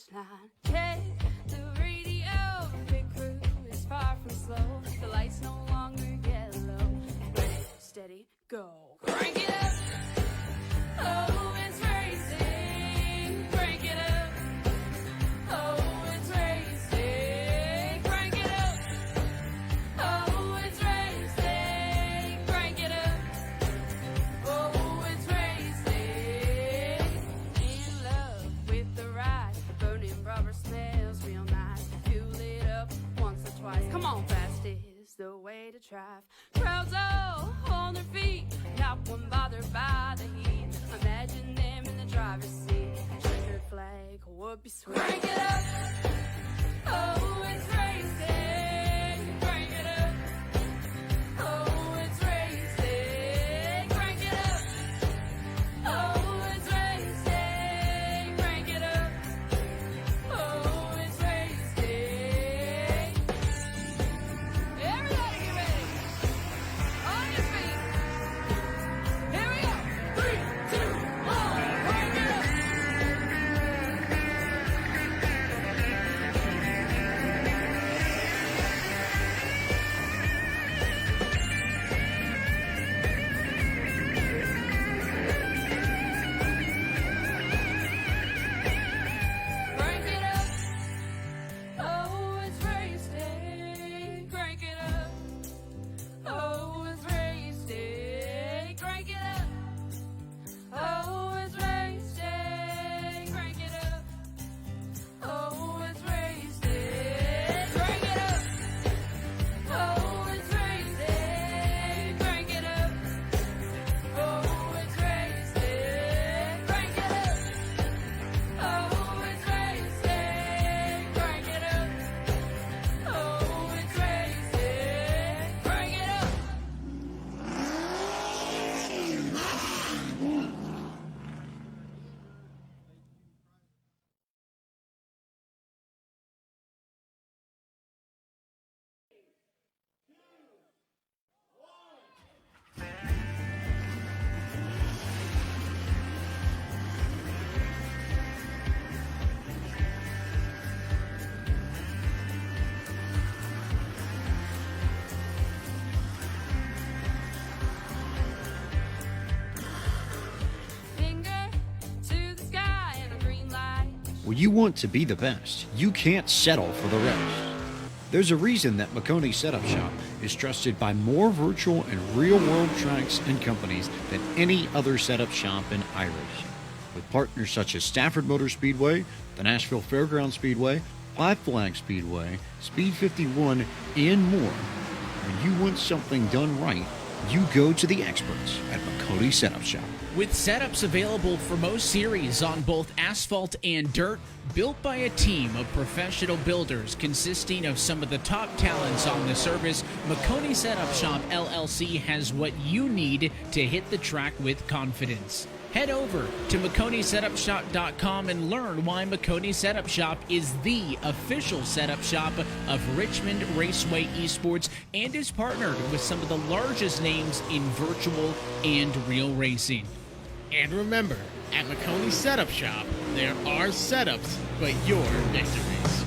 finish line. Check the radio, pit crew is far from slow. The lights no longer yellow. Ready, steady, go. Crank it up. Oh, it's racing. Crank it up. Oh, it's racing. Crank it up. Oh, it's racing. Crank it up. Oh, it's racing. In love with the ride. Burning rubber smells real nice. Fuel it up once or twice. Come on, fast is the way to drive. Crowds all on their feet. Not one bothered by the heat. Imagine them in the driver's seat. Checkered flag would be sweet. Crank it up. Oh, it's racing. Crank it up. Oh, it's racing. Crank it up. Oh, it's racing. Crank it up. Oh, it's racing. Everybody get ready. On your feet. Here we go. 3, 2, 1. Crank it up. Crank it up. Oh, it's racing. Crank it up. Oh, it's racing. Crank it up. Oh, it's racing. Crank it up. Oh, it's racing. Crank it up. Oh, it's racing. Crank it up. Oh, it's racing. Crank it up. Oh, it's racing. Crank it up. Oh, it's racing. Crank it up. Finger to the sky and a green light. When you want to be the best, you can't settle for the rest. There's a reason that Maconi Setup Shop is trusted by more virtual and real-world tracks and companies than any other setup shop in iRacing. With partners such as Stafford Motor Speedway, the Nashville Fairgrounds Speedway, Five Flag Speedway, Speed 51, and more. When you want something done right, you go to the experts at Maconi Setup Shop. With setups available for most series on both asphalt and dirt, built by a team of professional builders consisting of some of the top talents on the service, Maconi Setup Shop LLC has what you need to hit the track with confidence. Head over to MaconiSetupShop.com and learn why Maconi Setup Shop is the official setup shop of Richmond Raceway Esports and is partnered with some of the largest names in virtual and real racing. And remember, at Maconi Setup Shop, there are setups, but your victories.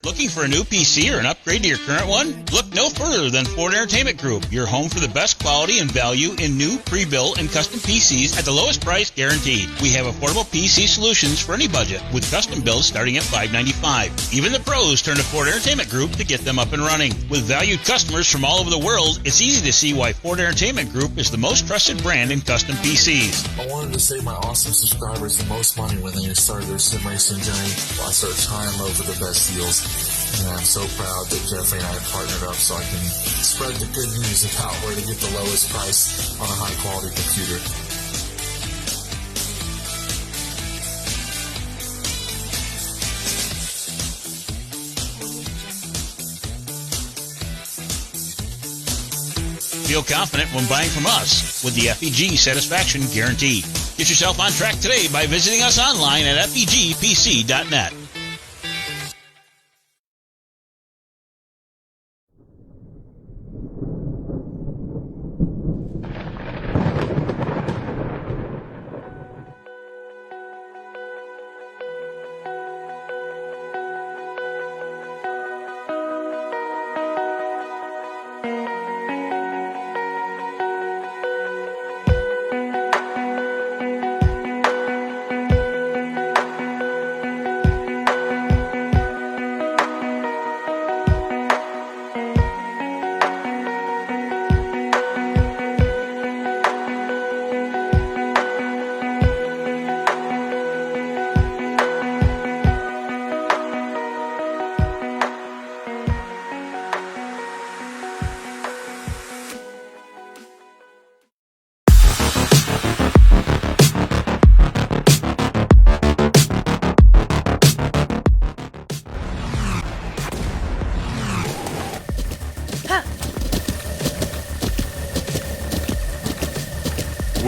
Looking for a new PC or an upgrade to your current one? Look no further than Ford Entertainment Group, your home for the best quality and value in new, pre-built, and custom PCs at the lowest price guaranteed. We have affordable PC solutions for any budget, with custom builds starting at $595. Even the pros turn to Ford Entertainment Group to get them up and running. With valued customers from all over the world, it's easy to see why Ford Entertainment Group is the most trusted brand in custom PCs. I wanted to save my awesome subscribers the most money when they started their sim racing journey. I searched high and low for the best deals. And I'm so proud that Jeffrey and I have partnered up so I can spread the good news about where to get the lowest price on a high quality computer. Feel confident when buying from us with the FEG Satisfaction Guarantee. Get yourself on track today by visiting us online at FEGPC.net.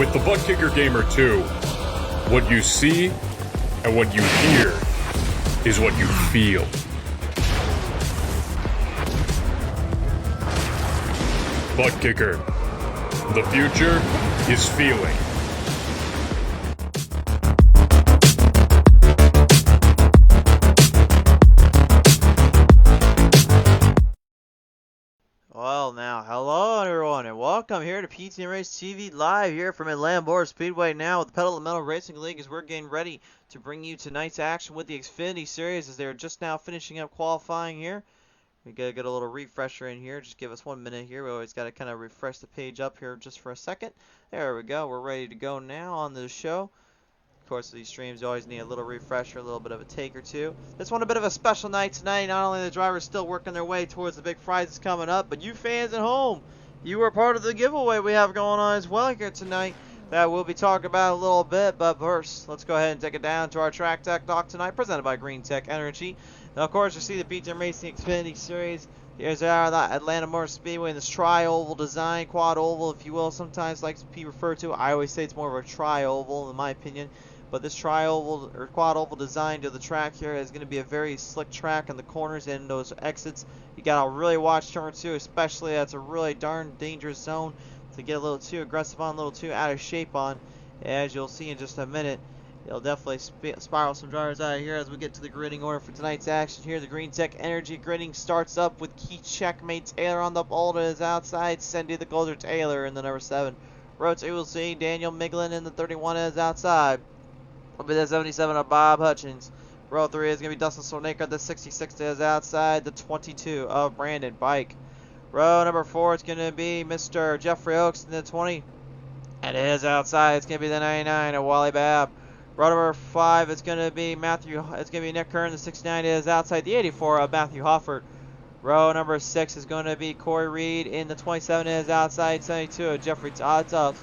With the ButtKicker Gamer 2, what you see and what you hear is what you feel. ButtKicker. The future is feeling. Well, now, hello everyone, and welcome here to PTM Racing TV live here from Melgaard Speedway now with the Pottlez Racing League as we're getting ready to bring you tonight's action with the Xfinity Series as they're just now finishing up qualifying here. We gotta get a little refresher in here. Just give us 1 minute here. We always gotta kind of refresh the page up here just for a second. There we go. We're ready to go now on the show. Of course, these streams you always need a little refresher, a little bit of a take or two. This one a bit of a special night tonight. Not only the drivers still working their way towards the big prizes coming up, but you fans at home, you are part of the giveaway we have going on as well here tonight that we'll be talking about a little bit. But first, let's go ahead and take it down to our track tech talk tonight, presented by GreenTech Energy. Now, of course, you see the PTM Racing Xfinity Series. Here's our Atlanta Motor Speedway in this tri-oval design, quad oval, if you will, sometimes likes to be referred to. I always say it's more of a tri-oval, in my opinion. But this tri-oval or quad oval design to the track here is going to be a very slick track in the corners and those exits. You got to really watch turn 2, especially that's a really darn dangerous zone to get a little too aggressive on, a little too out of shape on. As you'll see in just a minute, it'll definitely spiral some drivers out of here as we get to the gridding order for tonight's action here. The GreenTech Energy gridding starts up with Key Checkmate Taylor on the pole to his outside, Cindy the Golder Taylor in the number 7. Row 2 will see Daniel Miglin in the 31 at his outside. Will be the 77 of Bob Hutchins. Row 3 is going to be Dustin Solnaker, the 66 to his outside, the 22 of Brandon Bike. Row number 4 is going to be Mr. Jeffrey Oaks in the 20. And his outside, it's going to be the 99 of Wally Babb. Row number 5 is going to be Nick Kern, the 69 to his outside, the 84 of Matthew Hoffert. Row number 6 is going to be Corey Reed in the 27 to his outside, 72 of Jeffrey Tubbs.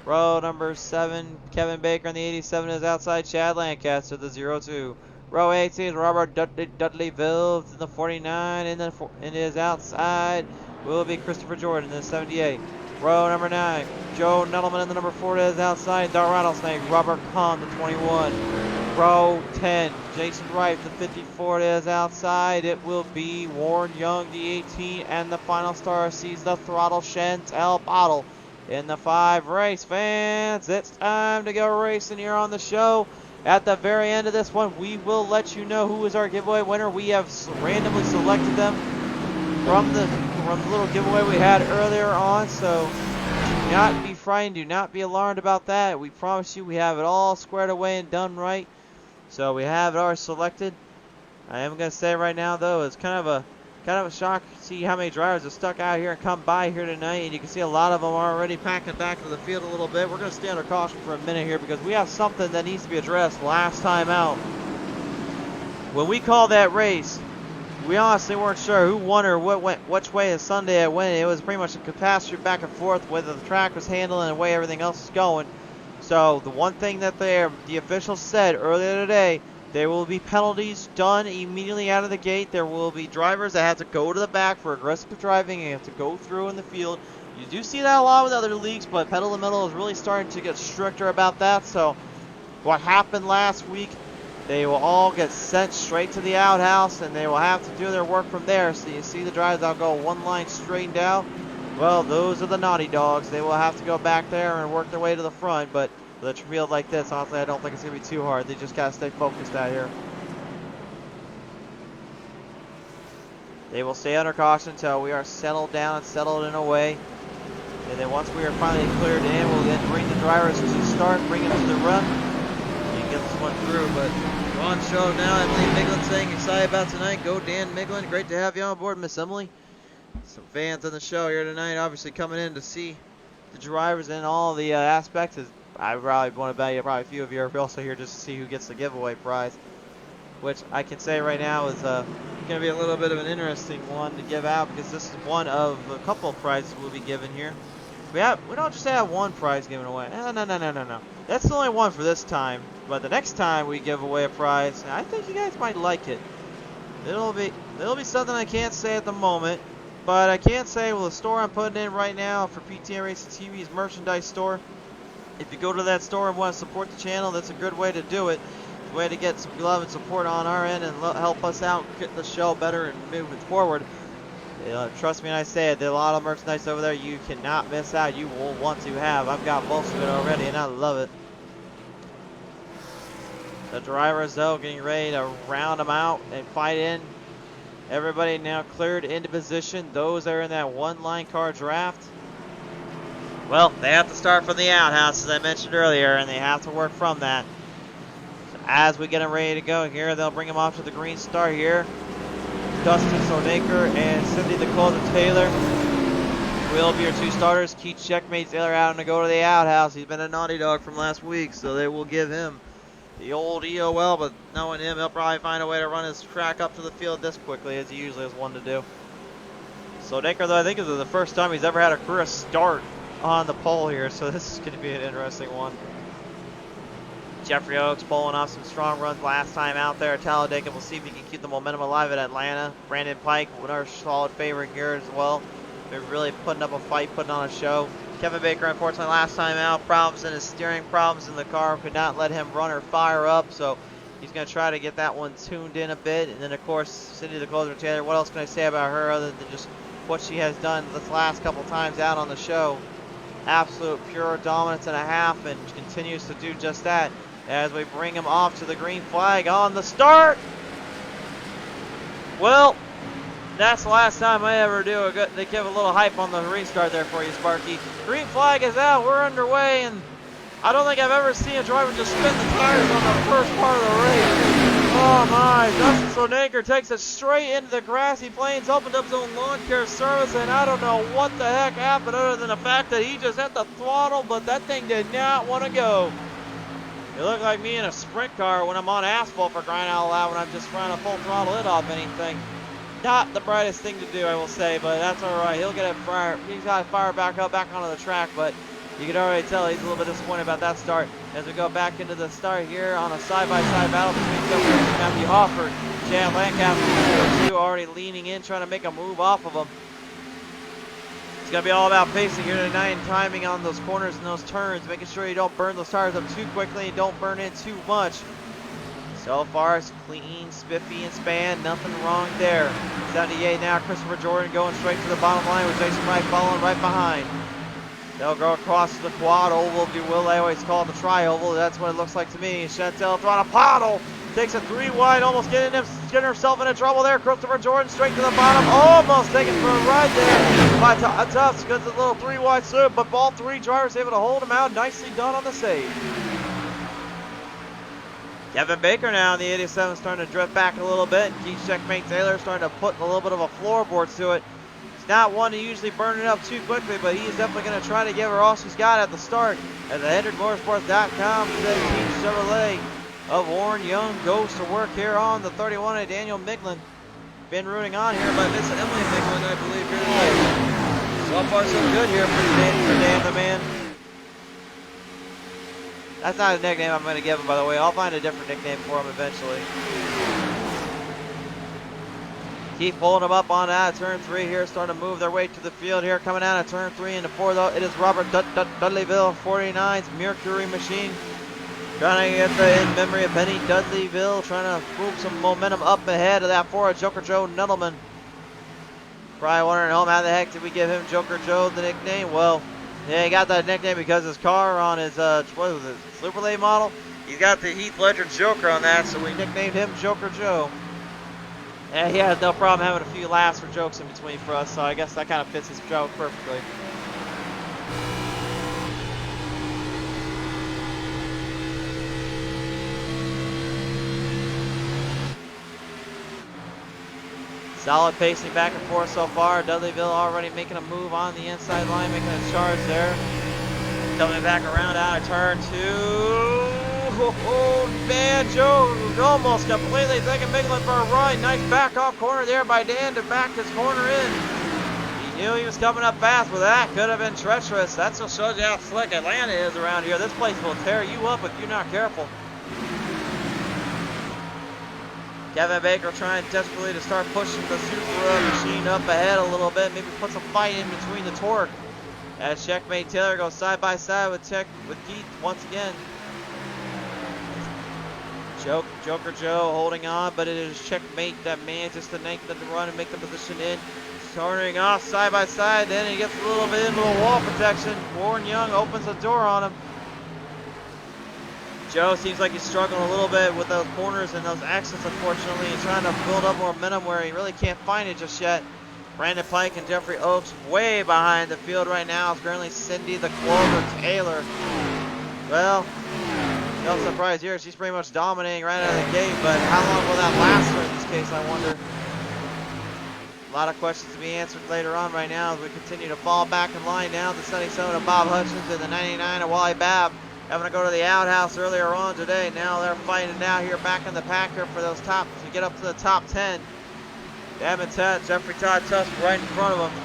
Row number 7, Kevin Baker on the 87 is outside, Chad Lancaster, the 02. Row 18 is Robert Dudley Vilves in the 49, and then in his outside will be Christopher Jordan in the 78. Row number 9, Joe Nettleman in the number 4 is outside, the Rattlesnake, Robert Kahn, the 21. Row 10, Jason Wright, the 54 is outside, it will be Warren Young, the 18, and the final star sees the throttle, Chantel Bottle. In the 5 race fans, it's time to go racing here on the show. At the very end of this one, we will let you know who is our giveaway winner. We have randomly selected them from the little giveaway we had earlier on, so do not be frightened, do not be alarmed about that. We promise you we have it all squared away and done right. So we have it all selected. I am going to say right now though, it's kind of a shock to see how many drivers are stuck out here and come by here tonight, and you can see a lot of them are already packing back to the field a little bit. We're going to stay under caution for a minute here because we have something that needs to be addressed last time out. When we called that race, we honestly weren't sure who won or which way the Sunday it went. It was pretty much a catastrophe back and forth whether the track was handling and the way everything else is going. So the one thing that the officials said earlier today, there will be penalties done immediately out of the gate. There will be drivers that have to go to the back for aggressive driving and have to go through in the field. You do see that a lot with other leagues, but Pedal to the Metal is really starting to get stricter about that. So what happened last week, they will all get sent straight to the outhouse, and they will have to do their work from there. So you see the drivers that'll go one line straightened out. Well, those are the naughty dogs. They will have to go back there and work their way to the front, but with a field like this, honestly, I don't think it's going to be too hard. They just got to stay focused out here. They will stay under caution until we are settled down and settled in a way. And then once we are finally cleared in, we'll then bring the drivers to start, bring them to the run, and get this one through. But we're on show now. Emily Miglin saying excited about tonight. Go Dan Miglin. Great to have you on board, Miss Emily. Some fans on the show here tonight, obviously coming in to see the drivers and all the aspects. I probably want to bet you probably a few of you are also here just to see who gets the giveaway prize, which I can say right now is going to be a little bit of an interesting one to give out because this is one of a couple of prizes we'll be giving here. We don't just have one prize given away. No. That's the only one for this time. But the next time we give away a prize, I think you guys might like it. It'll be something I can't say at the moment, but I can say with the store I'm putting in right now for PTM Racing TV's merchandise store. If you go to that store and want to support the channel, that's a good way to do it. It's a way to get some love and support on our end and help us out, get the show better and move it forward. Trust me when I say it, there's a lot of merchandise over there you cannot miss out. You will want to have. I've got most of it already, and I love it. The drivers, though, getting ready to round them out and fight in. Everybody now cleared into position. Those that are in that one-line car draft, well, they have to start from the outhouse, as I mentioned earlier, and they have to work from that. So as we get them ready to go here, they'll bring them off to the green start here. Dustin Sonaker and Cindy Dakota Taylor will be your two starters. Keith Checkmate Taylor out to go to the outhouse. He's been a naughty dog from last week, so they will give him the old EOL, but knowing him, he'll probably find a way to run his track up to the field this quickly, as he usually has one to do. Sonaker, though, I think this is the first time he's ever had a career start on the pole here, so this is going to be an interesting one. Jeffrey Oaks pulling off some strong runs last time out there at Talladega. We'll see if he can keep the momentum alive at Atlanta. Brandon Pike, another solid favorite here as well. They're really putting up a fight, putting on a show. Kevin Baker, unfortunately, last time out, problems in his steering, problems in the car, could not let him run or fire up, so he's going to try to get that one tuned in a bit. And then, of course, Cindy Dakota Taylor, what else can I say about her other than just what she has done this last couple times out on the show? Absolute pure dominance and a half, and continues to do just that as we bring him off to the green flag on the start. Well, that's the last time I ever do they give a little hype on the restart there for you, Sparky. Green flag is out, we're underway, and I don't think I've ever seen a driver just spin the tires on the first part of the race. Oh my, Dustin Sonaker takes it straight into the grassy plains, opened up his own lawn care service, and I don't know what the heck happened other than the fact that he just hit the throttle, but that thing did not want to go. It looked like me in a sprint car when I'm on asphalt, for crying out loud, when I'm just trying to full throttle it off anything. Not the brightest thing to do, I will say, but that's all right. He'll get it fired. He's got to fire back up, back onto the track, but you can already tell he's a little bit disappointed about that start. As we go back into the start here on a side-by-side battle between Phil Williams and Matthew Hofford. Jan Lancaster, already leaning in, trying to make a move off of him. It's going to be all about pacing here tonight and timing on those corners and those turns, making sure you don't burn those tires up too quickly and don't burn in too much. So far, it's clean, spiffy, and span. Nothing wrong there. 78 now, Christopher Jordan going straight to the bottom line with Jason Wright following right behind. They'll go across the quad oval, if you will. I always call it the tri-oval. That's what it looks like to me. Chantel trying to Pottle. Takes a 3 wide, almost getting herself into trouble there. Christopher Jordan straight to the bottom. Almost taken for a ride there by Tufts because of the little 3 wide slip, but all 3 drivers able to hold him out. Nicely done on the save. Kevin Baker now in the 87 starting to drift back a little bit. Keith Checkmate Taylor starting to put a little bit of a floorboard to it. He's not one to usually burn it up too quickly, but he's definitely going to try to give her all she's got at the start. As the HendrickMotorsports.com says Team Chevrolet of Warren Young goes to work here on the 31 of Daniel Micklin. Been rooting on here by Miss Emily Micklin, I believe, here today. So far so good here for Dan the Man. That's not a nickname I'm going to give him, by the way. I'll find a different nickname for him eventually. Keep pulling him up on out of turn 3 here, starting to move their way to the field here. Coming out of turn 3 into 4, though, it is Robert Dudleyville, 49's Mercury Machine. Trying to get the in memory of Benny Dudleyville, trying to move some momentum up ahead of that for Joker Joe Nuttleman. Probably wondering at home, how the heck did we give him Joker Joe the nickname? Well, yeah, he got that nickname because his car on his, what was it, Superlay model? He's got the Heath Ledger Joker on that, so we nicknamed him Joker Joe. And he had no problem having a few laughs or jokes in between for us, so I guess that kind of fits his joke perfectly. Solid pacing back and forth so far. Dudleyville already making a move on the inside line, making a charge there. Coming back around out of turn 2. Oh, man, Joe almost completely taking Micklin for a ride. Nice back off corner there by Dan to back his corner in. He knew he was coming up fast, but that could have been treacherous. That just shows you how slick Atlanta is around here. This place will tear you up if you're not careful. Kevin Baker trying desperately to start pushing the Super machine up ahead a little bit. Maybe put some fight in between the torque. As Checkmate Taylor goes side by side with Keith once again. Joker Joe holding on, but it is Checkmate that manages to make the run and make the position in. Turning off side by side, then he gets a little bit into a wall protection. Warren Young opens the door on him. Joe seems like he's struggling a little bit with those corners and those exits, unfortunately. He's trying to build up more momentum where he really can't find it just yet. Brandon Pike and Jeffrey Oakes way behind the field right now. It's currently Cindy the Clover Taylor. Well, no surprise here. She's pretty much dominating right out of the gate, but how long will that last her in this case, I wonder? A lot of questions to be answered later on right now as we continue to fall back in line now. The 77 of Bob Hutchins and the 99 of Wally Babb having to go to the outhouse earlier on today. Now they're fighting now here back in the pack here for those top, to get up to the top 10. Jeffrey Todd Tusk right in front of him.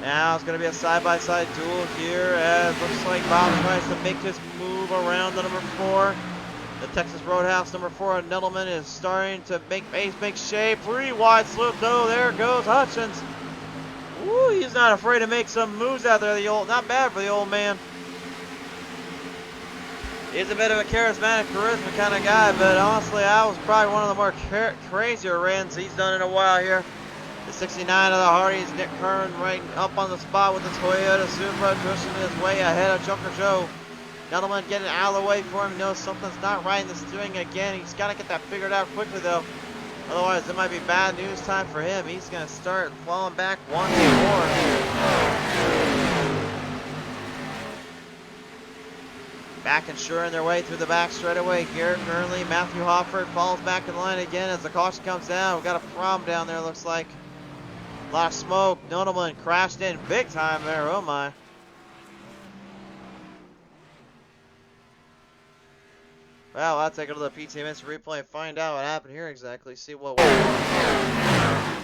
Now it's going to be a side-by-side duel here as looks like Bob tries to make his move around the number 4. The Texas Roadhouse number 4 Nettleman is starting to make shape. Pretty wide slope though. There goes Hutchins. Ooh, he's not afraid to make some moves out there. Not bad for the old man. He's a bit of a charismatic, charisma kind of guy, but honestly, that was probably one of the more crazier runs he's done in a while here. The 69 of the Hardys, Nick Kern right up on the spot with the Toyota Supra, pushing his way ahead of Joker Joe. Nettleman getting out of the way for him. He knows something's not right in the steering again. He's got to get that figured out quickly, though. Otherwise, it might be bad news time for him. He's going to start falling back once more. Back ensuring their way through the back straightaway. Garrett Gurnley, Matthew Hofford falls back in line again as the caution comes down. We've got a problem down there, looks like. A lot of smoke. Nettleman crashed in big time there. Oh my. Well, I'll take it to the PTM Instant replay and find out what happened here exactly. See what went on.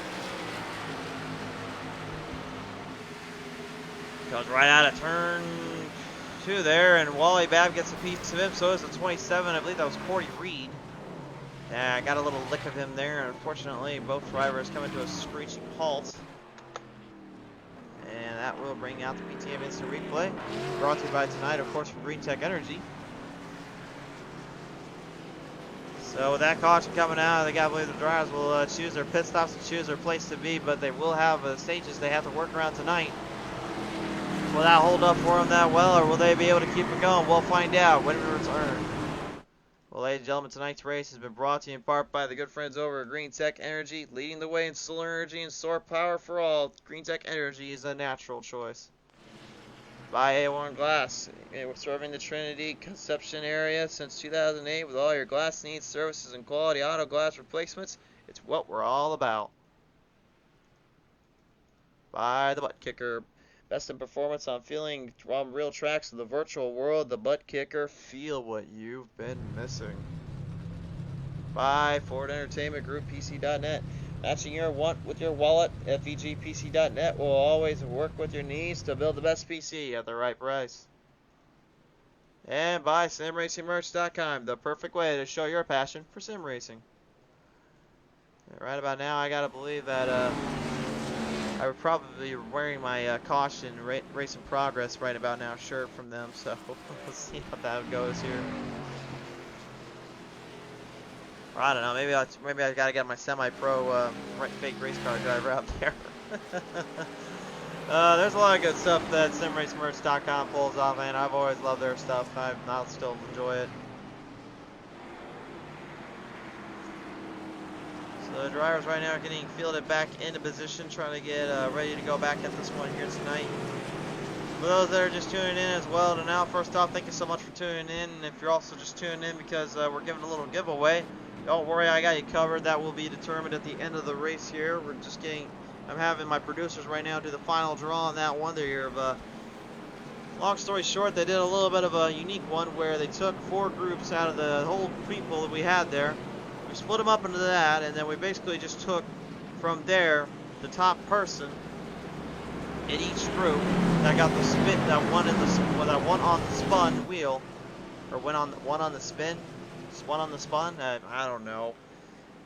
Goes right out of turn 2 there, and Wally Babb gets a piece of him. So is the 27. I believe that was Corey Reed. Yeah, I got a little lick of him there. Unfortunately, both drivers coming to a screeching halt. And that will bring out the PTM Instant Replay. Brought to you by tonight, of course, from GreenTech Energy. So with that caution coming out, I gotta believe the drivers will choose their pit stops and choose their place to be, but they will have stages they have to work around tonight. Will that hold up for them that well, or will they be able to keep it going? We'll find out when we return. Well, ladies and gentlemen, tonight's race has been brought to you in part by the good friends over at GreenTech Energy, leading the way in solar energy and solar power for all. GreenTech Energy is a natural choice. By A1 Glass, serving the Trinity Conception area since 2008 with all your glass needs, services, and quality auto glass replacements. It's what we're all about. By the ButtKicker, best in performance on feeling on real tracks in the virtual world. The ButtKicker, feel what you've been missing. By Ford Entertainment Group, PC.net. Matching your want with your wallet, FEGPC.net will always work with your needs to build the best PC at the right price. And by SimRacingMerch.com, the perfect way to show your passion for sim racing. Right about now, I gotta believe that I would probably be wearing my Caution Racing Progress right about now shirt from them, so we'll see how that goes here. Or I don't know, maybe I gotta get my semi-pro fake race car driver out there. There's a lot of good stuff that SimRacingMerch.com pulls off, and I've always loved their stuff. I'll still enjoy it. So the drivers right now are getting fielded back into position, trying to get ready to go back at this one here tonight. For those that are just tuning in as well to now, first off, thank you so much for tuning in. And if you're also just tuning in because we're giving a little giveaway, don't worry, I got you covered. That will be determined at the end of the race here. I'm having my producers right now do the final draw on that one there. Long story short, they did a little bit of a unique one where they took 4 groups out of the whole people that we had there. We split them up into that, and then we basically just took from there the top person in each group that got the spin, that one on the spun wheel, or one on the spin. One on the spun? I don't know.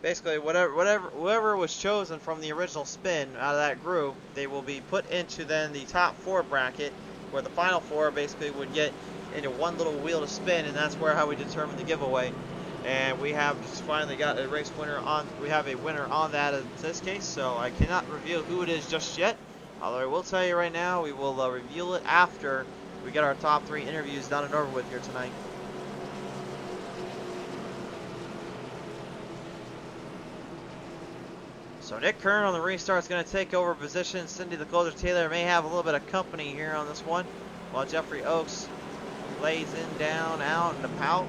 Basically, whoever was chosen from the original spin out of that group, they will be put into then the top 4 bracket, where the final 4 basically would get into one little wheel to spin, and that's how we determine the giveaway. And we have just finally got a race winner on. We have a winner on that in this case, so I cannot reveal who it is just yet. Although I will tell you right now, we will reveal it after we get our top 3 interviews done and over with here tonight. So Nick Kern on the restart is going to take over position. Cindy the Closer Taylor may have a little bit of company here on this one, while Jeffrey Oaks lays in, down, out, and about.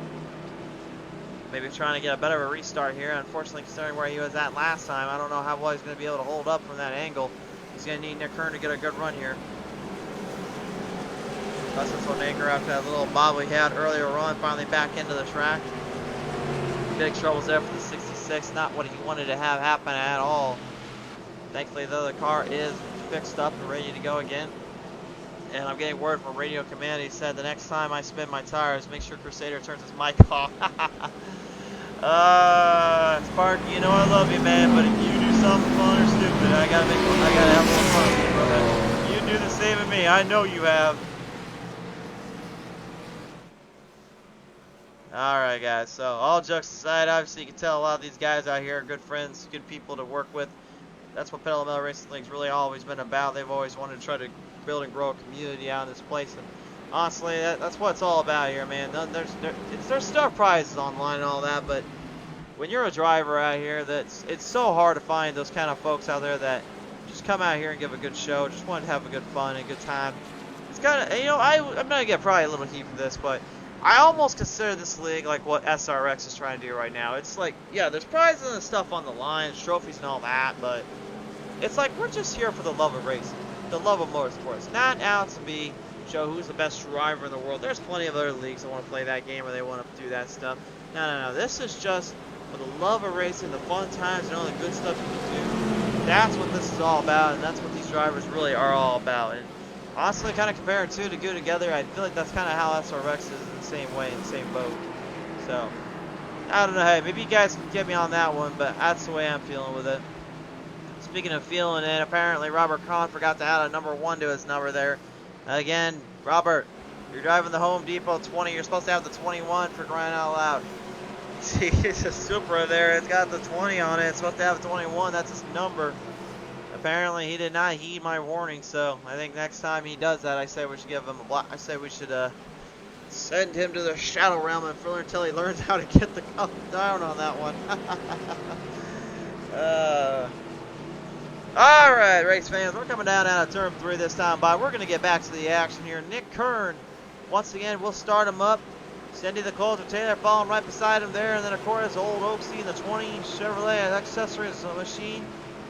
Maybe trying to get a better of a restart here. Unfortunately, considering where he was at last time, I don't know how well he's going to be able to hold up from that angle. He's going to need Nick Kern to get a good run here. Dustin Sonaker, after that little bob we had earlier on, finally back into the track. Big troubles there for the 66. Not what he wanted to have happen at all. Thankfully, though, the car is fixed up and ready to go again. And I'm getting word from Radio Command. He said the next time I spin my tires, make sure Crusader turns his mic off. Sparky, you know I love you, man, but if you do something fun or stupid, I gotta have a little fun with you, brother. You do the same with me. I know you have. Alright, guys, so all jokes aside, obviously you can tell a lot of these guys out here are good friends, good people to work with. That's what Pottlez Metal Racing League's really always been about. They've always wanted to try to build and grow a community out in this place, and honestly, that's what it's all about here, man. There's star prizes online and all that, but when you're a driver out here, it's so hard to find those kind of folks out there that just come out here and give a good show, just want to have a good fun and a good time. It's kind of, you know, I'm gonna get probably a little heat for this, but I almost consider this league like what SRX is trying to do right now. It's like, yeah, there's prizes and stuff on the line, trophies and all that, but it's like we're just here for the love of racing, the love of motorsports, not out to show who's the best driver in the world. There's plenty of other leagues that want to play that game or they want to do that stuff. No. This is just for the love of racing, the fun times, and all the good stuff you can do. That's what this is all about, and that's what these drivers really are all about. And honestly, kind of comparing two to go together, I feel like that's kind of how SRX is in the same way, in the same boat. So, I don't know. Hey, maybe you guys can get me on that one, but that's the way I'm feeling with it. Speaking of feeling it, apparently Robert Kahn forgot to add a number 1 to his number there. Again, Robert, you're driving the Home Depot 20. You're supposed to have the 21 for crying out loud. See, it's a Supra there. It's got the 20 on it. It's supposed to have a 21. That's his number. Apparently, he did not heed my warning, so I think next time he does that, I say we should give him a block. I say we should send him to the Shadow Realm until he learns how to get the up down on that one. Alright, race fans, we're coming down out of turn 3 this time, but we're going to get back to the action here. Nick Kern, once again, we'll start him up. Cindy the Closer Taylor following right beside him there, and then of course old Oaksy in the 20 Chevrolet accessories machine.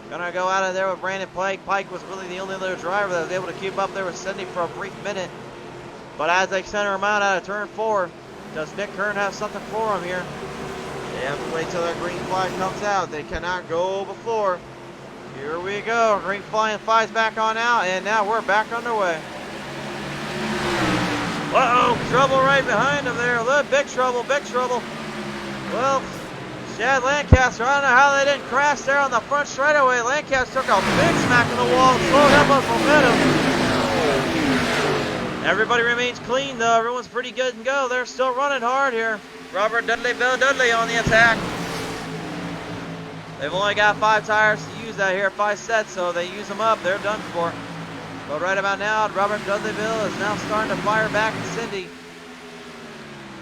Gonna go out of there with Brandon Pike. Pike was really the only other driver that was able to keep up there with Cindy for a brief minute. But as they center him out of turn 4, does Nick Kern have something for him here? They have to wait till their green flag comes out. They cannot go before. Here we go. Green flag flies back on out, and now we're back underway. Uh-oh, trouble right behind him there. Big trouble, big trouble. Well, Chad Lancaster, I don't know how they didn't crash there on the front straightaway. Lancaster took a big smack in the wall and slowed up on momentum. Everybody remains clean, though. Everyone's pretty good and go. They're still running hard here. Robert Dudley, Bill Dudley on the attack. They've only got 5 tires to use out here, 5 sets, so they use them up. They're done for. But right about now, Robert Dudleyville is now starting to fire back at Cindy.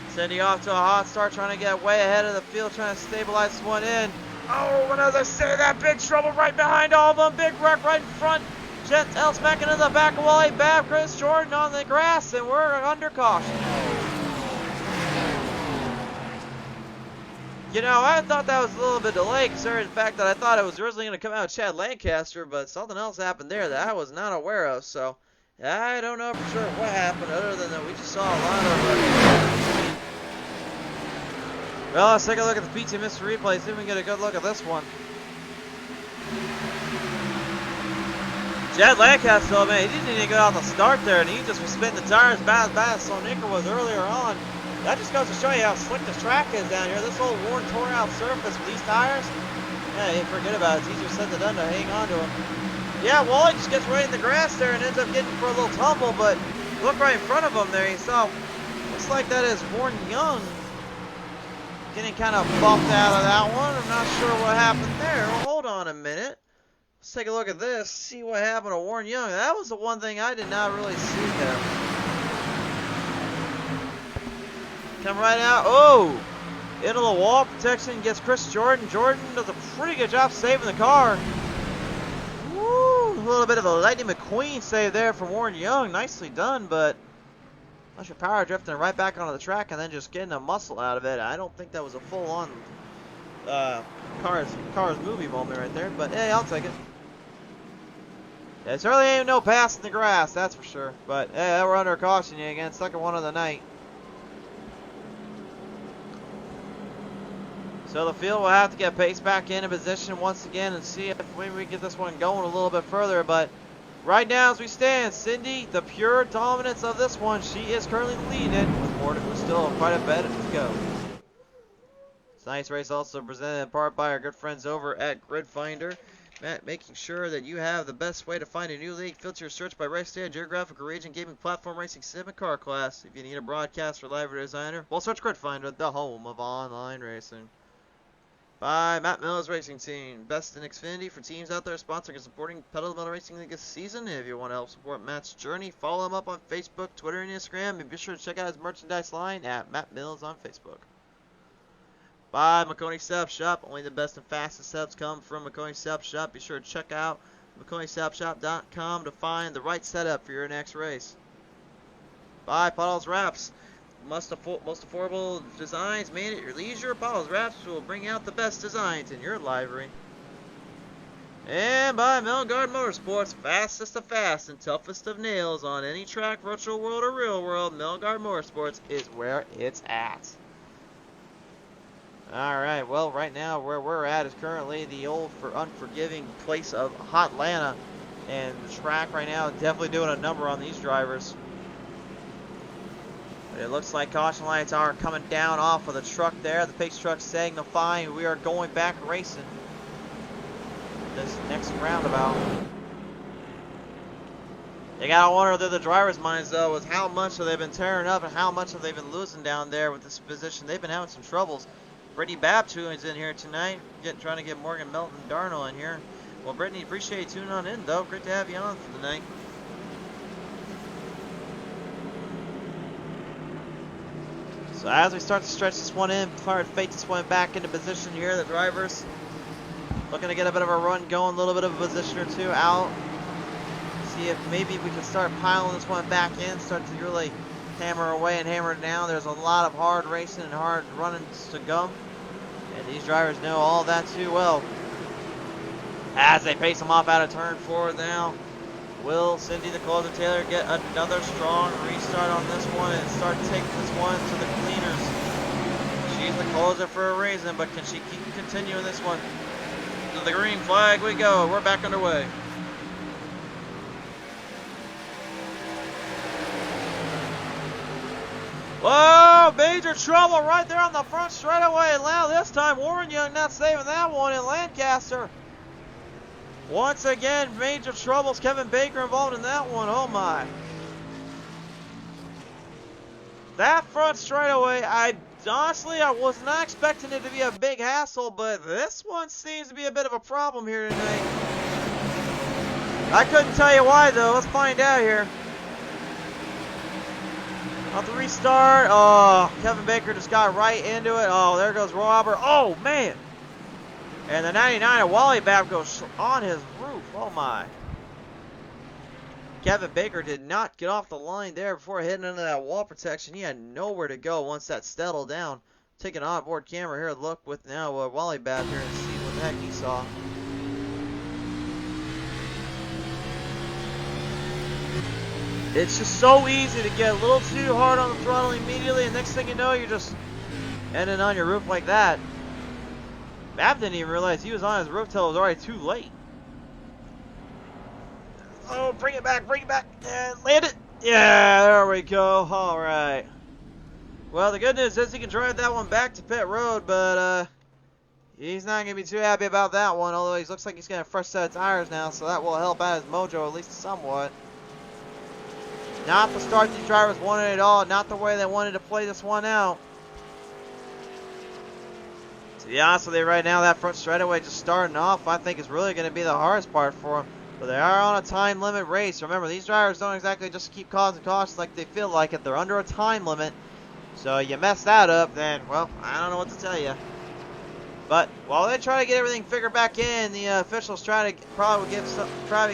Cindy off to a hot start, trying to get way ahead of the field, trying to stabilize this one in. Oh, and as I say that, big trouble right behind all of them. Big wreck right in front. Jet L smacking into the back of Wally Babb. Chris Jordan on the grass, and we're under caution. You know, I thought that was a little bit delayed, considering the fact that I thought it was originally going to come out of Chad Lancaster, but something else happened there that I was not aware of, so I don't know for sure what happened, other than that we just saw a lot of... Well, let's take a look at the PTM Mystery Replay, see if we can get a good look at this one. Chad Lancaster, though, man, he didn't even get out the start there, and he just was spinning the tires bad as Sonaker was earlier on. That just goes to show you how slick the track is down here. This whole worn, tore out surface with these tires, yeah, you forget about it. It's easier said than done to hang on to them. Yeah, Wally just gets right in the grass there and ends up getting for a little tumble, but look right in front of him there. He saw, looks like that is Warren Young getting kind of bumped out of that one. I'm not sure what happened there. Well, hold on a minute. Let's take a look at this, see what happened to Warren Young. That was the one thing I did not really see there. Come right out. Oh! Into the wall protection, gets Chris Jordan. Jordan does a pretty good job saving the car. Woo! A little bit of a Lightning McQueen save there from Warren Young. Nicely done, but unless you're power drifting right back onto the track and then just getting a muscle out of it, I don't think that was a full-on Cars movie moment right there. But hey, I'll take it. It certainly ain't no pass in the grass, that's for sure. But hey, we're under caution again. Second one of the night. So the field will have to get Pace back in position once again and see if maybe we can get this one going a little bit further. But right now as we stand, Cindy, the pure dominance of this one, she is currently leading it with more to still quite a bit to go. Tonight's race also presented in part by our good friends over at Grid Finder. Matt, making sure that you have the best way to find a new league. Filter your search by race day, geographical region, gaming, platform racing, sim, and car class. If you need a broadcast or live designer, well, search Grid Finder, the home of online racing. By Matt Miller's Racing Team. Best in Xfinity for teams out there sponsoring and supporting Pottlez Motor Racing League this season. If you want to help support Matt's journey, follow him up on Facebook, Twitter, and Instagram. And be sure to check out his merchandise line at Matt Mills on Facebook. By Maconi Setup Shop. Only the best and fastest setups come from Maconi Setup Shop. Be sure to check out MaconiSetupShop.com to find the right setup for your next race. By Pottlez Wrapz. Most affordable designs made at your leisure. Pottlez Wrapz will bring out the best designs in your library. And by Melgaard Motorsports, fastest of fast and toughest of nails on any track, virtual world or real world. Melgaard Motorsports is where it's at. Alright, well, right now where we're at is currently the old unforgiving place of Hotlanta. And the track right now is definitely doing a number on these drivers. But it looks like caution lights are coming down off of the truck there. The pace truck signifying we are going back racing this next roundabout. You gotta wonder through the drivers' minds though with how much have they been tearing up and how much have they been losing down there with this position. They've been having some troubles. Brittany Babtu is in here tonight, trying to get Morgan Melton Darnell in here. Well, Brittany, appreciate you tuning on in though. Great to have you on for the night. So as we start to stretch this one in, Pirate Fate just went back into position here. The drivers looking to get a bit of a run going, a little bit of a position or two out. See if maybe we can start piling this one back in, start to really hammer away and hammer it down. There's a lot of hard racing and hard running to go. And these drivers know all that too well. As they pace them off out of turn 4 now. Will Cindy the Closer Taylor get another strong restart on this one and start taking this one to the cleaners? She's the closer for a reason, but can she keep continuing this one? To the green flag we go. We're back underway. Whoa, major trouble right there on the front straightaway. And now this time Warren Young not saving that one in Lancaster. Once again, major troubles. Kevin Baker involved in that one. Oh my. That front straightaway, honestly, I was not expecting it to be a big hassle, but this one seems to be a bit of a problem here tonight. I couldn't tell you why though. Let's find out here. Off the restart. Oh, Kevin Baker just got right into it. Oh, there goes Robert. Oh man. And the 99 of Wally Babb goes on his roof. Oh my. Kevin Baker did not get off the line there before hitting into that wall protection. He had nowhere to go once that settled down. Take an onboard camera here, look with now Wally Babb here and see what the heck he saw. It's just so easy to get a little too hard on the throttle immediately, and next thing you know, you're just ending on your roof like that. Babb didn't even realize he was on his roof till it was already too late. Oh, bring it back, and land it. Yeah, there we go. All right. Well, the good news is he can drive that one back to pit road, but he's not going to be too happy about that one, although he looks like he's got a fresh set of tires now, so that will help out his mojo at least somewhat. Not the start these drivers wanted at all. Not the way they wanted to play this one out. To be honest with you right now, that front straightaway just starting off, I think is really going to be the hardest part for them. But they are on a time limit race. Remember, these drivers don't exactly just keep causing cautions like they feel like it. They're under a time limit. So you mess that up, then, well, I don't know what to tell you. But while they try to get everything figured back in, the officials try to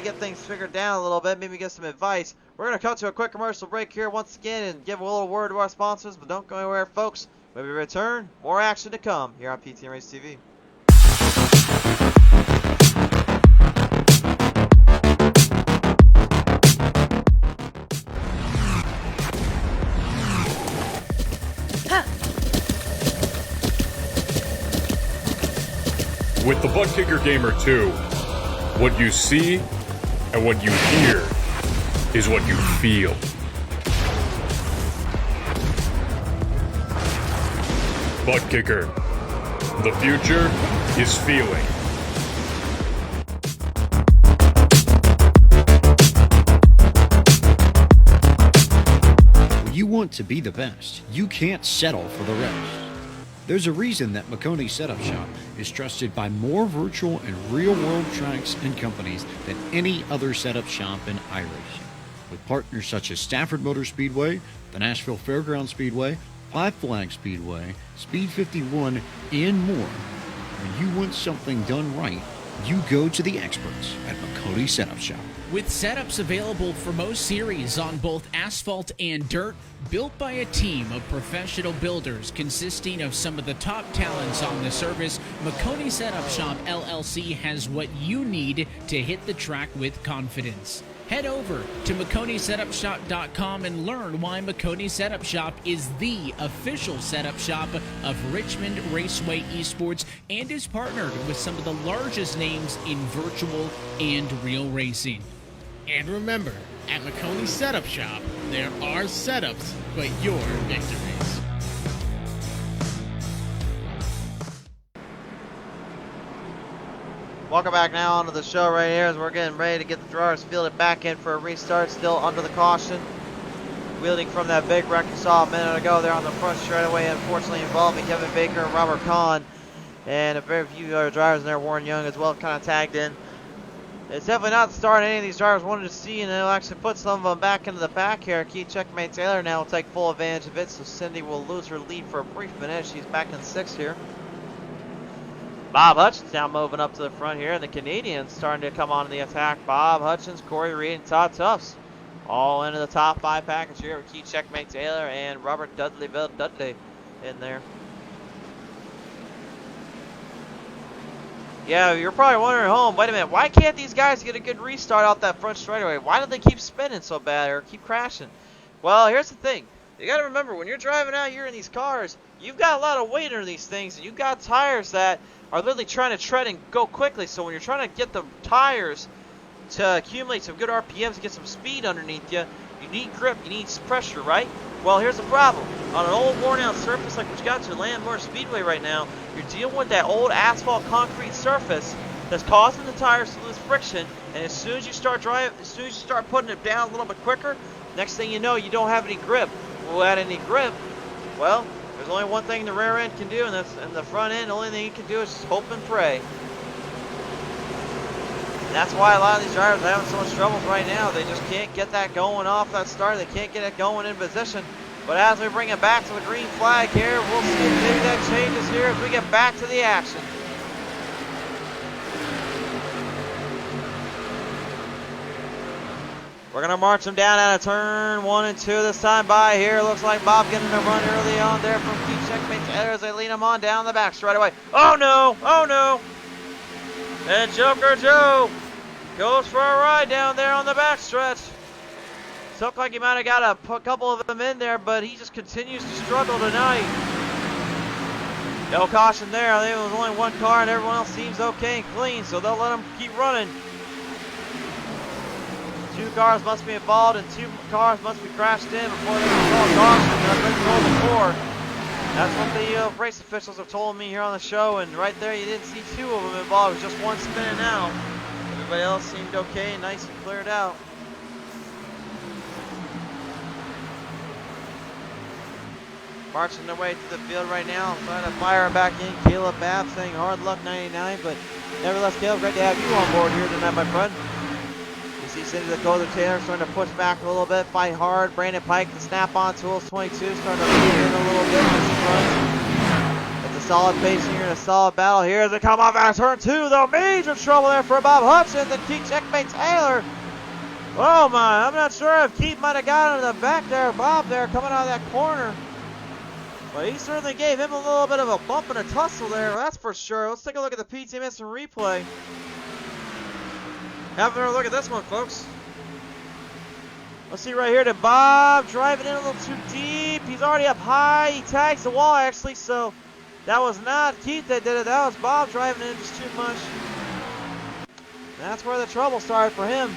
get things figured down a little bit, maybe get some advice. We're going to cut to a quick commercial break here once again and give a little word to our sponsors, but don't go anywhere, folks. When we return, more action to come here on PTM Race TV. With the ButtKicker Gamer 2, what you see and what you hear is what you feel. ButtKicker. The future is feeling. When you want to be the best, you can't settle for the rest. There's a reason that Maconi Setup Shop is trusted by more virtual and real-world tracks and companies than any other setup shop in iRacing. With partners such as Stafford Motor Speedway, the Nashville Fairgrounds Speedway, Five Flag Speedway, Speed 51, and more. When you want something done right, you go to the experts at Maconi Setup Shop. With setups available for most series on both asphalt and dirt, built by a team of professional builders consisting of some of the top talents on the service, Maconi Setup Shop LLC has what you need to hit the track with confidence. Head over to MaconiSetupShop.com and learn why Maconi Setup Shop is the official setup shop of Richmond Raceway Esports and is partnered with some of the largest names in virtual and real racing. And remember, at Maconi Setup Shop, there are setups, but your victories. Welcome back now onto the show right here as we're getting ready to get the drivers fielded back in for a restart, still under the caution. Wielding from that big wreck you saw a minute ago there on the front straightaway, unfortunately involving Kevin Baker and Robert Kahn. And a very few other drivers in there, Warren Young as well, kind of tagged in. It's definitely not the start any of these drivers wanted to see, and it'll actually put some of them back into the back here. Key checkmate Taylor now will take full advantage of it, so Cindy will lose her lead for a brief minute. She's back in 6th here. Bob Hutchins now moving up to the front here, and the Canadians starting to come on the attack. Bob Hutchins, Corey Reed, and Todd Tufts all into the top 5 package here with Key checkmate Taylor and Robert Dudley in there. Yeah, you're probably wondering at home, wait a minute, why can't these guys get a good restart out that front straightaway? Why do they keep spinning so bad or keep crashing? Well, here's the thing. You got to remember, when you're driving out here in these cars, you've got a lot of weight under these things, and you've got tires that are literally trying to tread and go quickly. So when you're trying to get the tires to accumulate some good RPMs and get some speed underneath you, you need grip, you need pressure, right? Well, here's the problem. On an old worn-out surface like what you got to Landmore Speedway right now, you're dealing with that old asphalt concrete surface that's causing the tires to lose friction. And as soon as you start driving, as soon as you start putting it down a little bit quicker, next thing you know, you don't have any grip. Without any grip, well, there's only one thing the rear end can do, and that's in the front end. The only thing you can do is just hope and pray. And that's why a lot of these drivers are having so much trouble right now. They just can't get that going off that start. They can't get it going in position. But as we bring it back to the green flag here, we'll see if maybe that changes here as we get back to the action. We're going to march them down out of turn 1 and 2 this time by here. Looks like Bob getting a run early on there from Key checkmate Taylor as they lead him on down the back straight away. Oh no! Oh no! And Joker Joe goes for a ride down there on the back stretch. Looked like he might have got a couple of them in there, but he just continues to struggle tonight. No caution there. I think it was only one car and everyone else seems okay and clean, so they'll let him keep running. 2 cars must be involved and 2 cars must be crashed in before they can call caution. I've been told before. That's what the race officials have told me here on the show, and right there you didn't see 2 of them involved. It was just one spinning out. Everybody else seemed okay, nice and cleared out. marching their way through the field right now, trying to fire back in. Caleb Babb saying hard luck 99, but nevertheless, Caleb, great to have you on board here tonight, my friend. You see Cindy Dakota Taylor starting to push back a little bit, fight hard. Brandon Pike, the snap-on tools, 22, starting to lead in a little bit as he runs. It's a solid pace here and a solid battle here as they come off out of turn 2, though. Major trouble there for Bob Hutchins and Keith Checkmate Taylor. Oh my, I'm not sure if Keith might have got into the back there, Bob there coming out of that corner. But he certainly gave him a little bit of a bump and a tussle there, that's for sure. Let's take a look at the PTM instant replay. Have a look at this one, folks. Let's see right here to Bob driving in a little too deep. He's already up high. He tags the wall actually, so that was not Keith that did it. That was Bob driving in just too much. That's where the trouble started for him.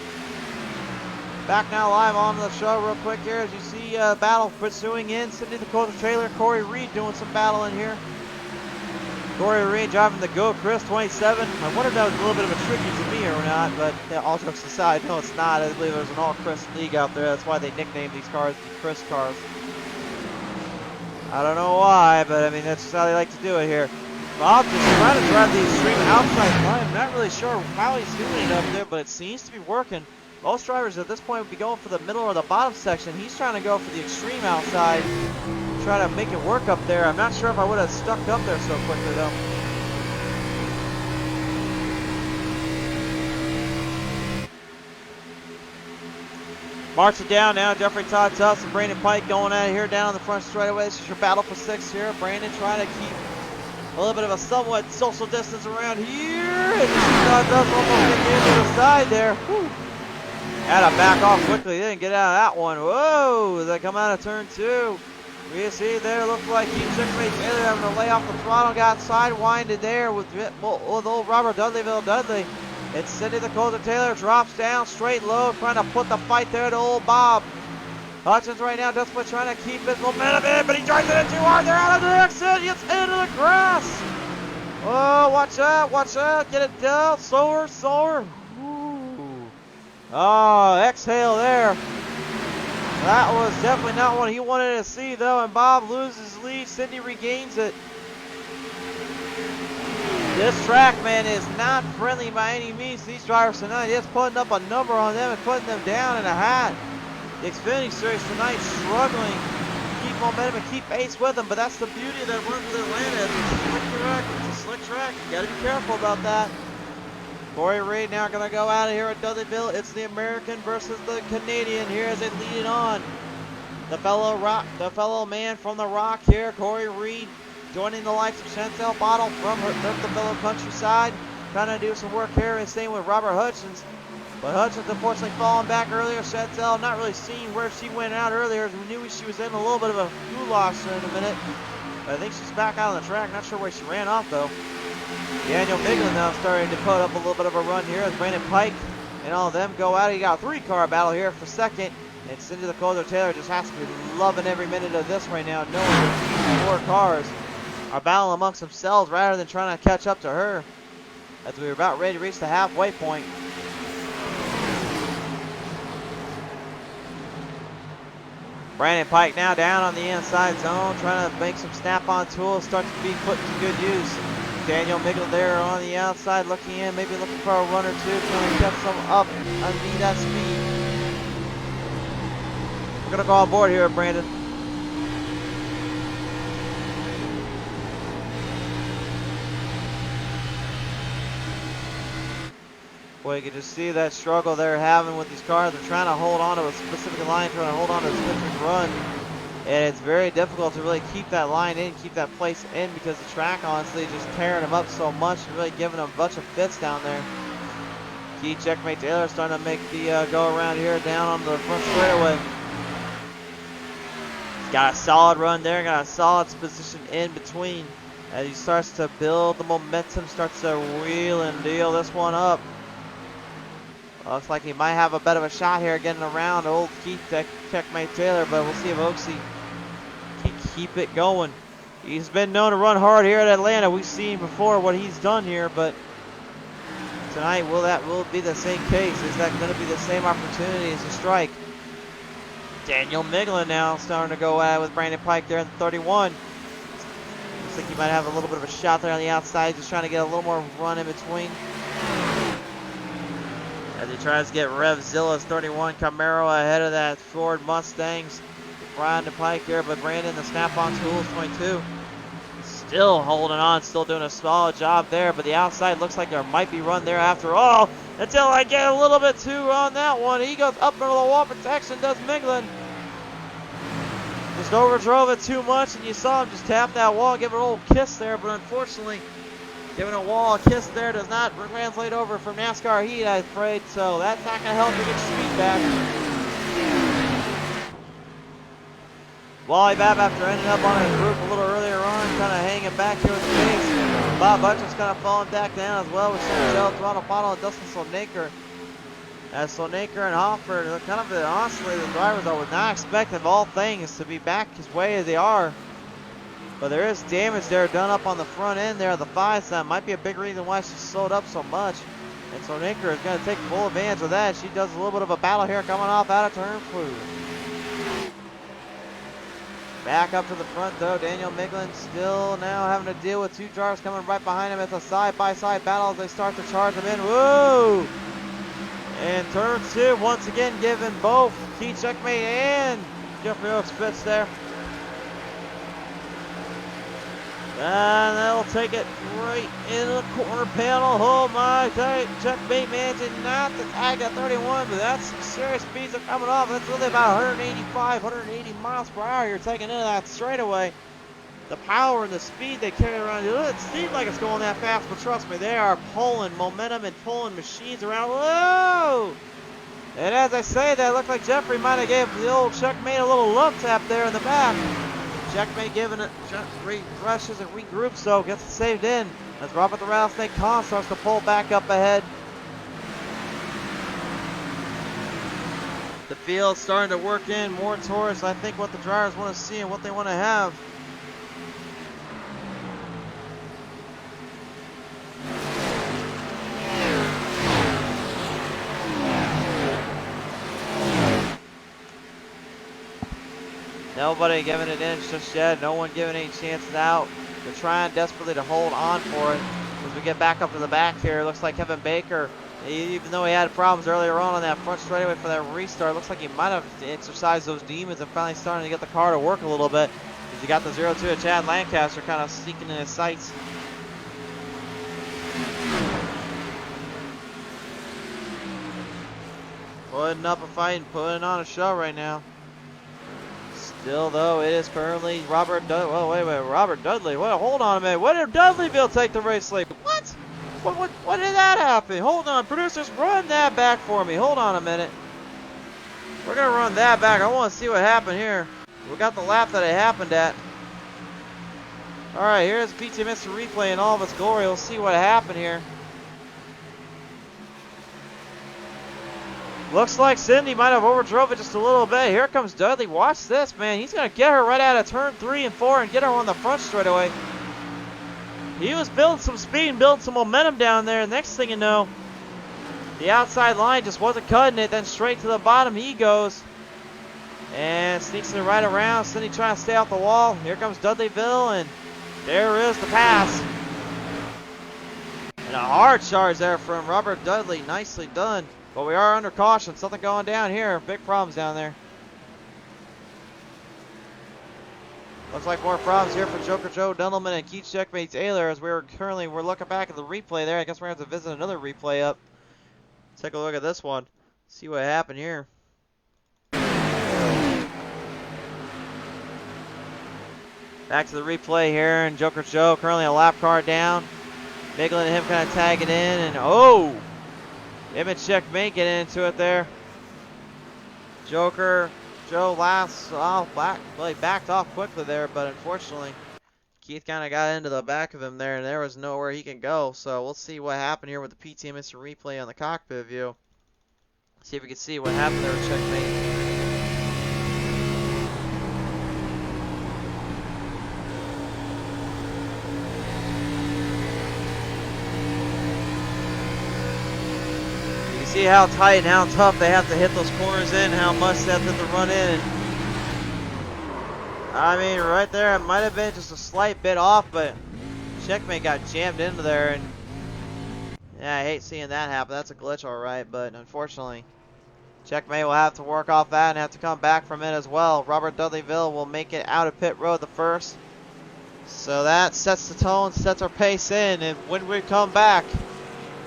Back now live on the show real quick here as you see battle pursuing in. Cindy Dakota Taylor, Corey Reed doing some battle in here. Corey Reed driving the Go Chris 27. I wonder if that was a little bit of a tribute to me or not, but yeah, all jokes aside, no it's not. I believe there's an all Chris league out there. That's why they nicknamed these cars the Chris cars. I don't know why, but I mean that's just how they like to do it here. Bob just trying to drive the extreme outside line. I'm not really sure how he's doing it up there, but it seems to be working. Most drivers at this point would be going for the middle or the bottom section. He's trying to go for the extreme outside, try to make it work up there. I'm not sure if I would have stuck up there so quickly though. Marks it down now. Jeffrey Todd Tufts and Brandon Pike going out of here down on the front straightaway. This is your battle for 6 here. Brandon trying to keep a little bit of a somewhat social distance around here. And Todd Tufts almost getting into the side there. Whew. Had to back off quickly. He didn't get out of that one. Whoa! They come out of turn 2. We see there, looks like Keith Checkmate Taylor having to lay off the throttle. Got sidewinded there with old Robert Dudleyville Dudley. It's Cindy Dakota Taylor, drops down straight low, trying to put the fight there to old Bob. Hutchins right now desperately trying to keep his momentum in, but he drives it in too hard. They're out of the exit. Gets into the grass. Oh, watch out. Get it down. Slower. Oh, exhale there. That was definitely not what he wanted to see, though, and Bob loses lead. Cindy regains it. This track, man, is not friendly by any means. These drivers tonight, it's putting up a number on them and putting them down in a hat. The Xfinity Series tonight struggling to keep momentum and keep pace with them, but that's the beauty of that run with Atlanta. It's a slick track. You got to be careful about that. Corey Reed now going to go out of here at Dudleyville. It's the American versus the Canadian here as they lead it on. The fellow man from the Rock here, Corey Reed, joining the likes of Chantel Bottle from the fellow countryside. Trying to do some work here and staying with Robert Hutchins. But Hutchins unfortunately falling back earlier. Chantel not really seeing where she went out earlier. We knew she was in a little bit of a goulash in a minute. But I think she's back out on the track. Not sure where she ran off though. Daniel Miglin now starting to put up a little bit of a run here as Brandon Pike and all of them go out. You got a 3-car battle here for second. And Cindy Dakota Taylor just has to be loving every minute of this right now, knowing that these 4 cars are battling amongst themselves rather than trying to catch up to her as we were about ready to reach the halfway point. Brandon Pike now down on the inside zone, trying to make some snap-on tools start to be put to good use. Daniel Miglin there on the outside looking in, maybe looking for a run or two, trying to get some up and beat that speed. We're going to go on board here, Brandon. Boy, you can just see that struggle they're having with these cars. They're trying to hold on to a specific line, trying to hold on to a specific run. And it's very difficult to really keep that line in, keep that place in, because the track honestly is just tearing them up so much and really giving them a bunch of fits down there. Keith Checkmate Taylor starting to make the go around here down on the front straightaway. He's got a solid run there, got a solid position in between as he starts to build the momentum, starts to wheel and deal this one up. Looks like he might have a bit of a shot here getting around old Keith Checkmate Taylor, but we'll see if Oaksey can keep it going. He's been known to run hard here at Atlanta. We've seen before what he's done here, but tonight will be the same case? Is that going to be the same opportunity as a strike? Daniel Miglin now starting to go at it with Brandon Pike there in the 31. Looks like he might have a little bit of a shot there on the outside, just trying to get a little more run in between. As he tries to get Revzilla's 31 Camaro ahead of that Ford Mustangs. Brandon Pike here, but Brandon, the snap-on tools 22. Still holding on, still doing a solid job there, but the outside looks like there might be run there after all. Until I get a little bit too on that one. He goes up into the wall protection, does Miglin. Just overdrove it too much, and you saw him just tap that wall, give it an old kiss there, but unfortunately, giving a wall a kiss there does not translate over from NASCAR heat, I'm afraid, so that's not going to help you get speed back. Wally Babb, after ending up on a group a little earlier on, kind of hanging back here with the pace. Bob Butcher's kind of falling back down as well with Santel, Toronto Pottle, and Dustin Slonaker. As Slonaker and Hofford, kind of honestly, the drivers I would not expect of all things to be back as way as they are. But there is damage there done up on the front end there of the 5, so that might be a big reason why she slowed up so much. And Slonaker is going to take full advantage of that. She does a little bit of a battle here coming off out of turn 2. Back up to the front though, Daniel Miglin still now having to deal with 2 drivers coming right behind him. It's a side-by-side battle as they start to charge him in. Whoa! And turn 2 once again giving both key checkmate and Jeffrey Oaks fits there. And they'll take it right in the corner panel. Oh my, checkmate managing not to tag that 31, but that's some serious speeds are coming off. That's really about 185, 180 miles per hour you're taking into that straightaway. The power and the speed they carry around, it doesn't seem like it's going that fast, but trust me, they are pulling momentum and pulling machines around. Whoa! And as I say that, it looked like Jeffrey might have gave the old checkmate a little love tap there in the back. Checkmate giving it, refreshes and regroups, so gets it saved in. As Robert the Rattlesnake Khan starts to pull back up ahead. The field's starting to work in more towards, I think, what the drivers want to see and what they want to have. Nobody giving it in just yet. No one giving any chances out. They're trying desperately to hold on for it. As we get back up to the back here, it looks like Kevin Baker, even though he had problems earlier on that front straightaway for that restart, looks like he might have exercised those demons and finally starting to get the car to work a little bit. As he got the 0-2 of Chad Lancaster kind of sneaking in his sights. Putting up a fight and putting on a show right now. Still, though, it is currently Robert Dudley. Oh, wait, Robert Dudley. Well, hold on a minute. What did Dudleyville take the race late? What? What did that happen? Hold on, producers, run that back for me. Hold on a minute. We're going to run that back. I want to see what happened here. We got the lap that it happened at. All right, here's PTM Replay in all of its glory. We'll see what happened here. Looks like Cindy might have overdrove it just a little bit. Here comes Dudley. Watch this, man. He's going to get her right out of turn 3 and 4 and get her on the front straightaway. He was building some speed and building some momentum down there. Next thing you know, the outside line just wasn't cutting it. Then straight to the bottom he goes. And sneaks it right around. Cindy trying to stay off the wall. Here comes Dudleyville, and there is the pass. And a hard charge there from Robert Dudley. Nicely done. But we are under caution. Something going down here. Big problems down there. Looks like more problems here for Joker Joe Dendelman and Keith Checkmates Ayler as we're looking back at the replay there. I guess we're going to have to visit another replay up. Take a look at this one. See what happened here. Back to the replay here, and Joker Joe currently a lap car down. Miglin and him kind of tagging in, and oh! Him and Checkmate getting into it there. Joker Joe backed off quickly there, but unfortunately, Keith kind of got into the back of him there, and there was nowhere he can go. So we'll see what happened here with the PTM replay on the cockpit view. See if we can see what happened there with Checkmate. See how tight and how tough they have to hit those corners in, how much they have to run in. And I mean, right there, it might have been just a slight bit off, but Checkmate got jammed into there, and yeah, I hate seeing that happen. That's a glitch, all right, but unfortunately, Checkmate will have to work off that and have to come back from it as well. Robert Dudleyville will make it out of pit road the first. So that sets the tone, sets our pace in, and when we come back,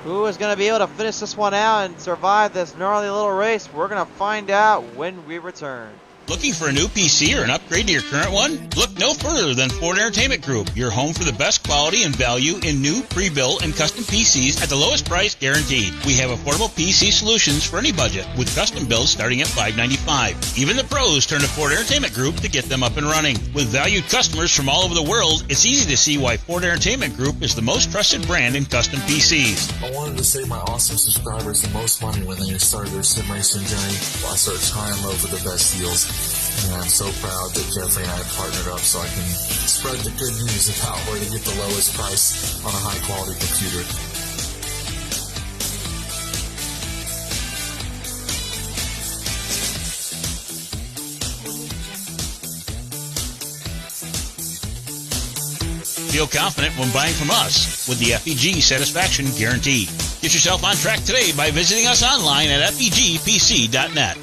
who is going to be able to finish this one out and survive this gnarly little race? We're going to find out when we return. Looking for a new PC or an upgrade to your current one? Look no further than Ford Entertainment Group, your home for the best quality and value in new, pre-built, and custom PCs at the lowest price guaranteed. We have affordable PC solutions for any budget, with custom builds starting at $595. Even the pros turn to Ford Entertainment Group to get them up and running. With valued customers from all over the world, it's easy to see why Ford Entertainment Group is the most trusted brand in custom PCs. I wanted to save my awesome subscribers the most money when they started their sim racing journey. I started trying over the best deals. And I'm so proud that Jeffrey and I have partnered up so I can spread the good news about where to get the lowest price on a high quality computer. Feel confident when buying from us with the FEG Satisfaction Guarantee. Get yourself on track today by visiting us online at fegpc.net.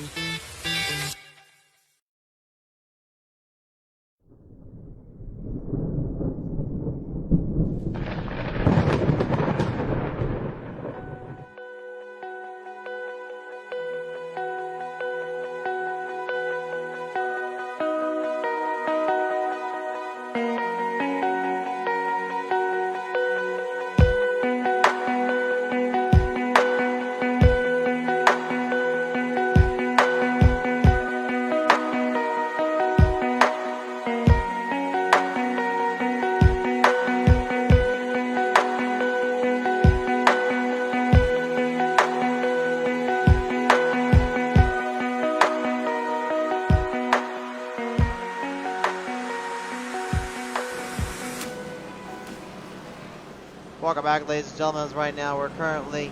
Welcome back, ladies and gentlemen. As right now, we're currently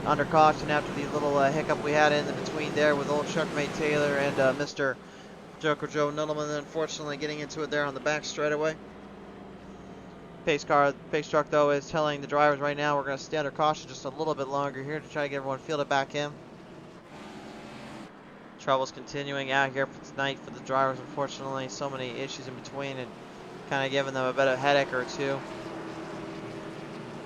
under caution after the little hiccup we had in between there with old Checkmate Taylor and Mr. Joker Joe Nuttleman, unfortunately getting into it there on the back straightaway. Pace truck, though, is telling the drivers right now we're going to stay under caution just a little bit longer here to try to get everyone fielded back in. Trouble's continuing out here for tonight for the drivers, unfortunately. So many issues in between and kind of giving them a bit of a headache or two.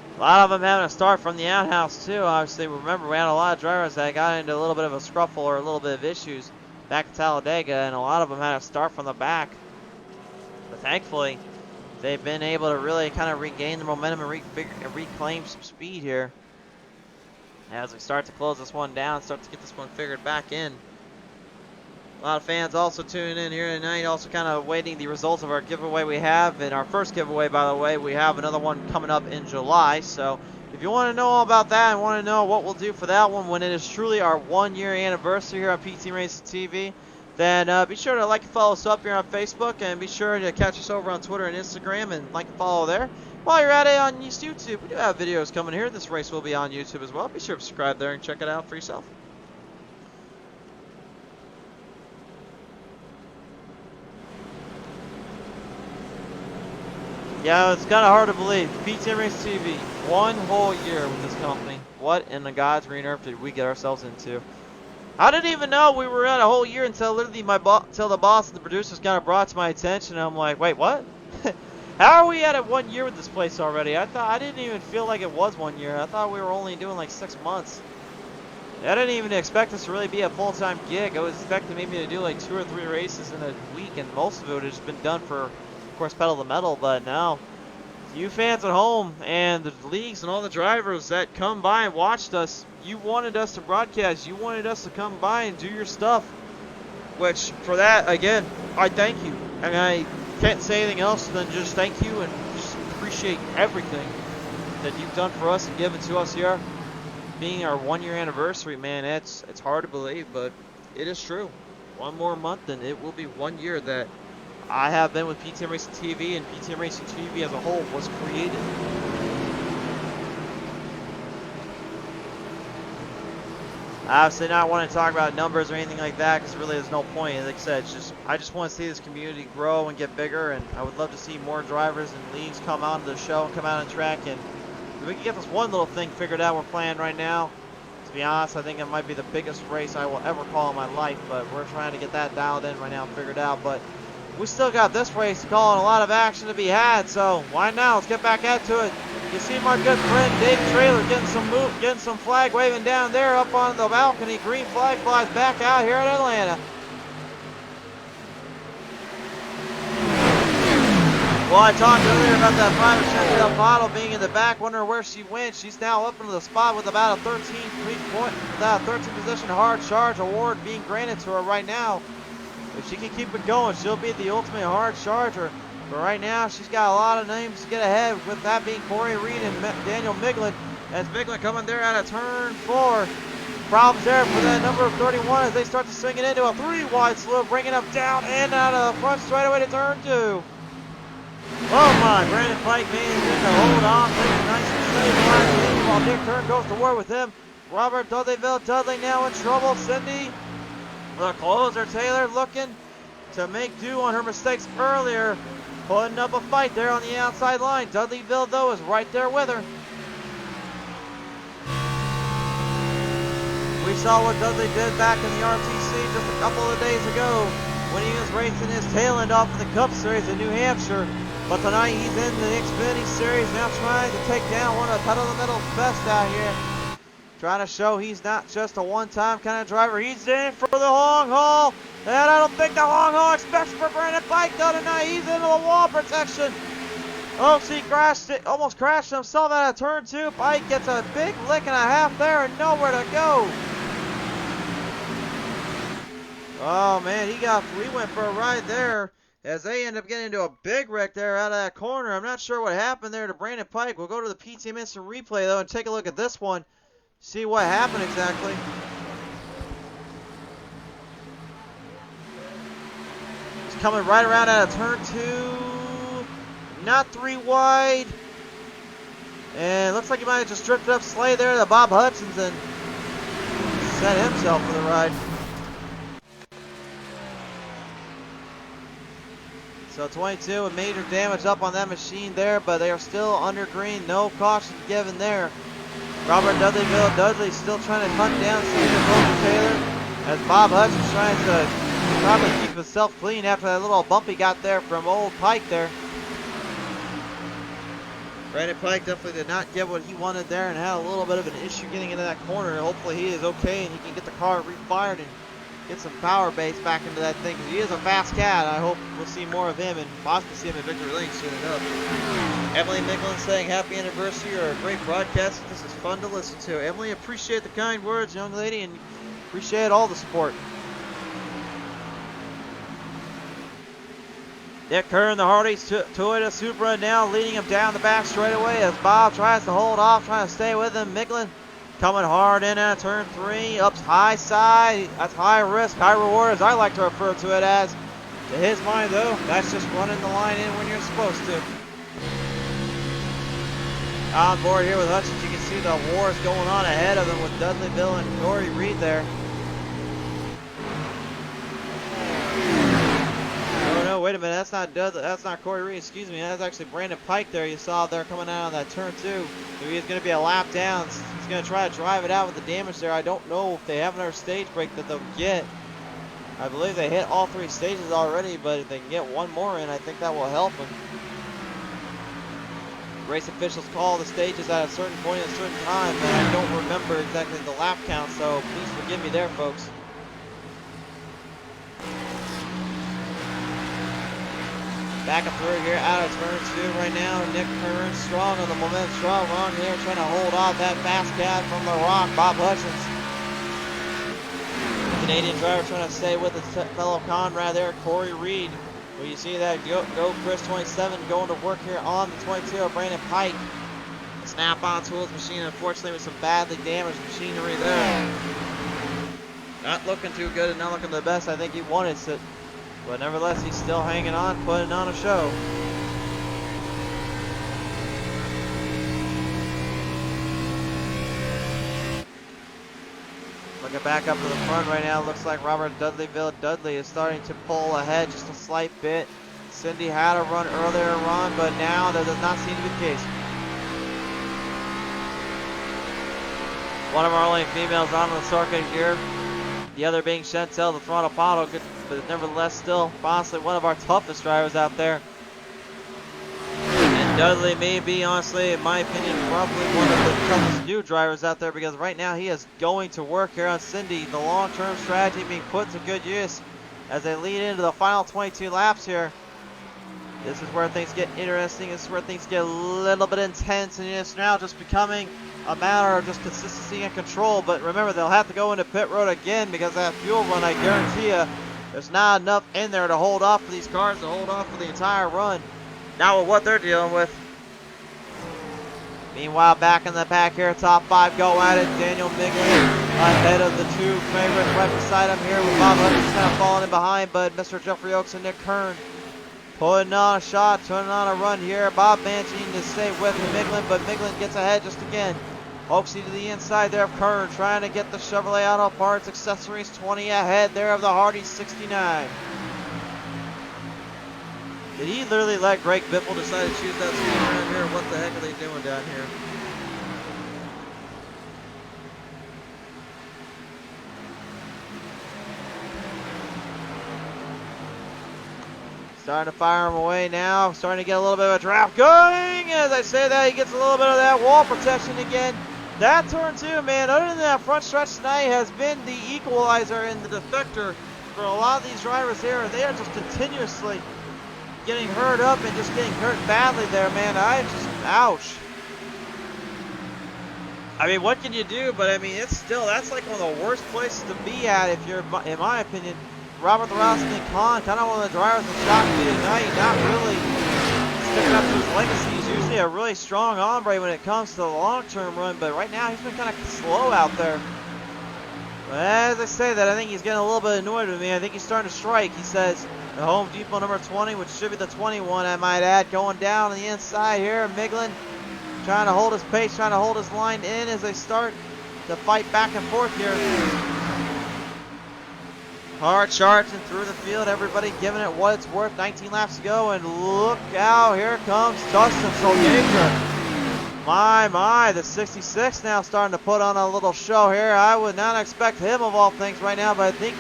A lot of them having to start from the outhouse too. Obviously, remember we had a lot of drivers that got into a little bit of a scruffle or a little bit of issues back at Talladega, and a lot of them had to start from the back. But thankfully, they've been able to really kind of regain the momentum and reclaim some speed here as we start to close this one down, start to get this one figured back in. A lot of fans also tuning in here tonight, also kind of waiting the results of our giveaway we have. And our first giveaway, by the way, we have another one coming up in July. So if you want to know all about that and want to know what we'll do for that one when it is truly our 1-year anniversary here on PTM Racing TV, then be sure to like and follow us up here on Facebook, and be sure to catch us over on Twitter and Instagram and like and follow there. While you're at it on YouTube, we do have videos coming here. This race will be on YouTube as well. Be sure to subscribe there and check it out for yourself. Yeah, it's kind of hard to believe. PTM Racing TV, 1 whole year with this company. What in the God's green earth did we get ourselves into? I didn't even know we were at a whole year until literally until the boss and the producers kind of brought it to my attention. And I'm like, wait, what? How are we at 1 year with this place already? I didn't even feel like it was 1 year. I thought we were only doing like 6 months. I didn't even expect this to really be a full-time gig. I was expecting maybe to do like 2 or 3 races in a week, and most of it would have just been done for, of course, Pedal to the Metal. But now, you fans at home and the leagues and all the drivers that come by and watched us, you wanted us to broadcast. You wanted us to come by and do your stuff. Which, for that, again, I thank you. And I can't say anything else than just thank you and just appreciate everything that you've done for us and given to us here. Being our 1-year anniversary, man, it's hard to believe, but it is true. 1 more month and it will be 1 year that I have been with PTM Racing TV, and PTM Racing TV as a whole was created. Obviously not want to talk about numbers or anything like that because really there's no point. Like I said, I just want to see this community grow and get bigger, and I would love to see more drivers and leagues come out to the show and come out on track, and we can get this one little thing figured out we're playing right now. To be honest, I think it might be the biggest race I will ever call in my life, but we're trying to get that dialed in right now and figured out. But we still got this race to call and a lot of action to be had, so why not? Let's get back into it. You see my good friend Dave Traylor getting some flag waving down there up on the balcony. Green flag flies back out here in Atlanta. Well, I talked earlier about that private Chantel Bottle being in the back, wondering where she went. She's now up into the spot with about a 13 position hard charge award being granted to her right now. If she can keep it going, she'll be the ultimate hard charger. But right now, she's got a lot of names to get ahead, with that being Corey Reed and Daniel Miglin. As Miglin coming there out of turn 4. Problems there for that number 31 as they start to swing it into a 3-wide slope, bringing them down and out of the front straightaway to turn 2. Oh my, Brandon Pike managing to hold on, taking a nice and safe line while Dick Kern goes to war with him. Robert Dudley now in trouble. Cindy, the closer, Taylor looking to make do on her mistakes earlier. Putting up a fight there on the outside line. Dudleyville, though, is right there with her. We saw what Dudley did back in the RTC just a couple of days ago when he was racing his tail end off of the Cup Series in New Hampshire. But tonight he's in the Xfinity Series, now trying to take down one of the Pedal to the Metal's best out here. Trying to show he's not just a one-time kind of driver. He's in for the long haul. And I don't think the long haul expects for Brandon Pike though tonight. He's into the wall protection. Oh, he crashed it, almost crashed himself out of turn 2. Pike gets a big lick and a half there and nowhere to go. Oh man, we went for a ride there as they end up getting into a big wreck there out of that corner. I'm not sure what happened there to Brandon Pike. We'll go to the PTM Instant Replay though and take a look at this one. See what happened exactly. He's coming right around out of turn 2. Not 3 wide. And looks like he might have just drifted up Slay there to Bob Hutchins and set himself for the ride. So 22 with major damage up on that machine there, but they are still under green. No caution given there. Robert Dudley still trying to hunt down Stephen Taylor as Bob Hutchins trying to probably keep himself clean after that little bump he got there from old Pike there. Brandon Pike definitely did not get what he wanted there and had a little bit of an issue getting into that corner. Hopefully he is okay and he can get the car refired and get some power base back into that thing. He is a fast cat. I hope we'll see more of him and possibly see him at Victory Lane soon enough. Emily Micklin saying happy anniversary. You're a great broadcaster. This is fun to listen to. Emily, appreciate the kind words, young lady, and appreciate all the support. Dick Kern, the Hardy's Toyota Supra now leading him down the back straightaway as Bob tries to hold off, trying to stay with him. Micklin coming hard in at turn 3, up high side. That's high risk, high reward, as I like to refer to it as. To his mind, though, that's just running the line in when you're supposed to. On board here with Hutchins, you can see the wars going on ahead of him with Dudleyville and Corey Reed there. Oh no, wait a minute, that's not Dudley, that's not Corey Reed, excuse me, that's actually Brandon Pike there. You saw there coming out on that turn 2. So he's going to be a lap down. He's going to try to drive it out with the damage there. I don't know if they have another stage break that they'll get. I believe they hit all 3 stages already, but if they can get one more in, I think that will help them. Race officials call the stages at a certain point at a certain time, but I don't remember exactly the lap count, so please forgive me there, folks. Back up through here, out of turn 2 right now. Nick Kern strong on the momentum, strong on here, trying to hold off that fast cat from the rock, Bob Hutchins. Canadian driver trying to stay with his fellow comrade there, Corey Reed. Well, you see that go Chris 27 going to work here on the 22 of Brandon Pike. Snap-on tools machine, unfortunately, with some badly damaged machinery there. Not looking too good and not looking the best I think he wanted to. But nevertheless, he's still hanging on, putting on a show. get back up to the front right now. Looks like Robert Dudley is starting to pull ahead just a slight bit. Cindy had a run earlier on, but now that does not seem to be the case. One of our only females on the circuit here. The other being Chantel, the throttle bottle, but nevertheless still honestly one of our toughest drivers out there. And Dudley may be, honestly, in my opinion, probably one of the toughest new drivers out there, because right now he is going to work here on Cindy. The long-term strategy being put to good use as they lead into the final 22 laps here. This is where things get interesting. This is where things get a little bit intense, and it's now just becoming a matter of just consistency and control. But remember, they'll have to go into pit road again because that fuel run, I guarantee you, there's not enough in there to hold off for these cars to hold off for the entire run. Not with what they're dealing with. Meanwhile, back in the pack here, top 5 go at it. Daniel Migley ahead of the 2 favorites right beside him here, with Bob Hutchins kind of falling in behind, but Mr. Jeffrey Oaks and Nick Kern putting on a shot, turning on a run here. Bob managing to stay with Miglin, but Miglin gets ahead just again. Oaksy to the inside there of Kern, trying to get the Chevrolet Auto Parts Accessories 20 ahead there of the Hardy 69. Did he literally let Greg Biffle decide to choose that speed around here? What the heck are they doing down here? Starting to fire him away now. Starting to get a little bit of a draft going. As I say that, he gets a little bit of that wall protection again. That turn 2, man, other than that front stretch tonight, has been the equalizer and the defector for a lot of these drivers here. They are just continuously getting hurt up and just getting hurt badly there, man. I just, ouch. I mean, what can you do? But I mean, it's still, that's like one of the worst places to be at if you're, in my opinion. Robert the Ralston Khan, kind of one of the drivers that shocked me tonight, not really sticking up to his legacy. He's usually a really strong hombre when it comes to the long-term run, but right now he's been kind of slow out there. But as I say that, I think he's getting a little bit annoyed with me. I think he's starting to strike. He says the Home Depot number 20, which should be the 21, I might add, going down on the inside here. Miglin trying to hold his pace, trying to hold his line in as they start to fight back and forth here. Hard charging through the field, everybody giving it what it's worth. 19 laps to go, and look out, here comes Dustin Soldaker. My, the 66 now starting to put on a little show here. I would not expect him of all things right now, but I think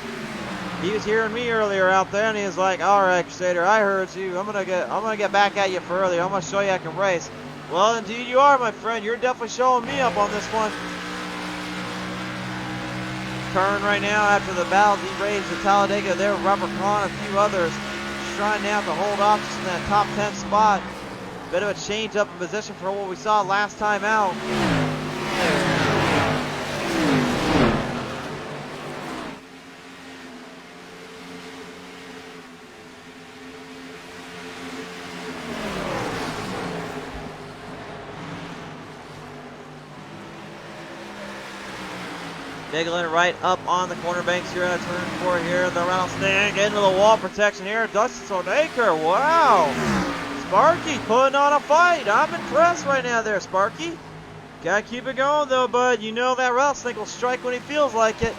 he was hearing me earlier out there, and he was like, all right, Crusader, I heard you. I'm gonna get back at you for earlier. I'm gonna show you I can race. Well, indeed you are, my friend. You're definitely showing me up on this one. Kern right now after the battle he raised to Talladega there, Robert Kahn, a few others trying now to hold off just in that top 10 spot. Bit of a change up in position for what we saw last time out. Miglin right up on the corner banks here at turn 4 here. The rattlesnake into the wall protection here. Dustin Soldaker, wow. Sparky putting on a fight. I'm impressed right now there, Sparky. Gotta keep it going though, bud. You know that rattlesnake will strike when he feels like it.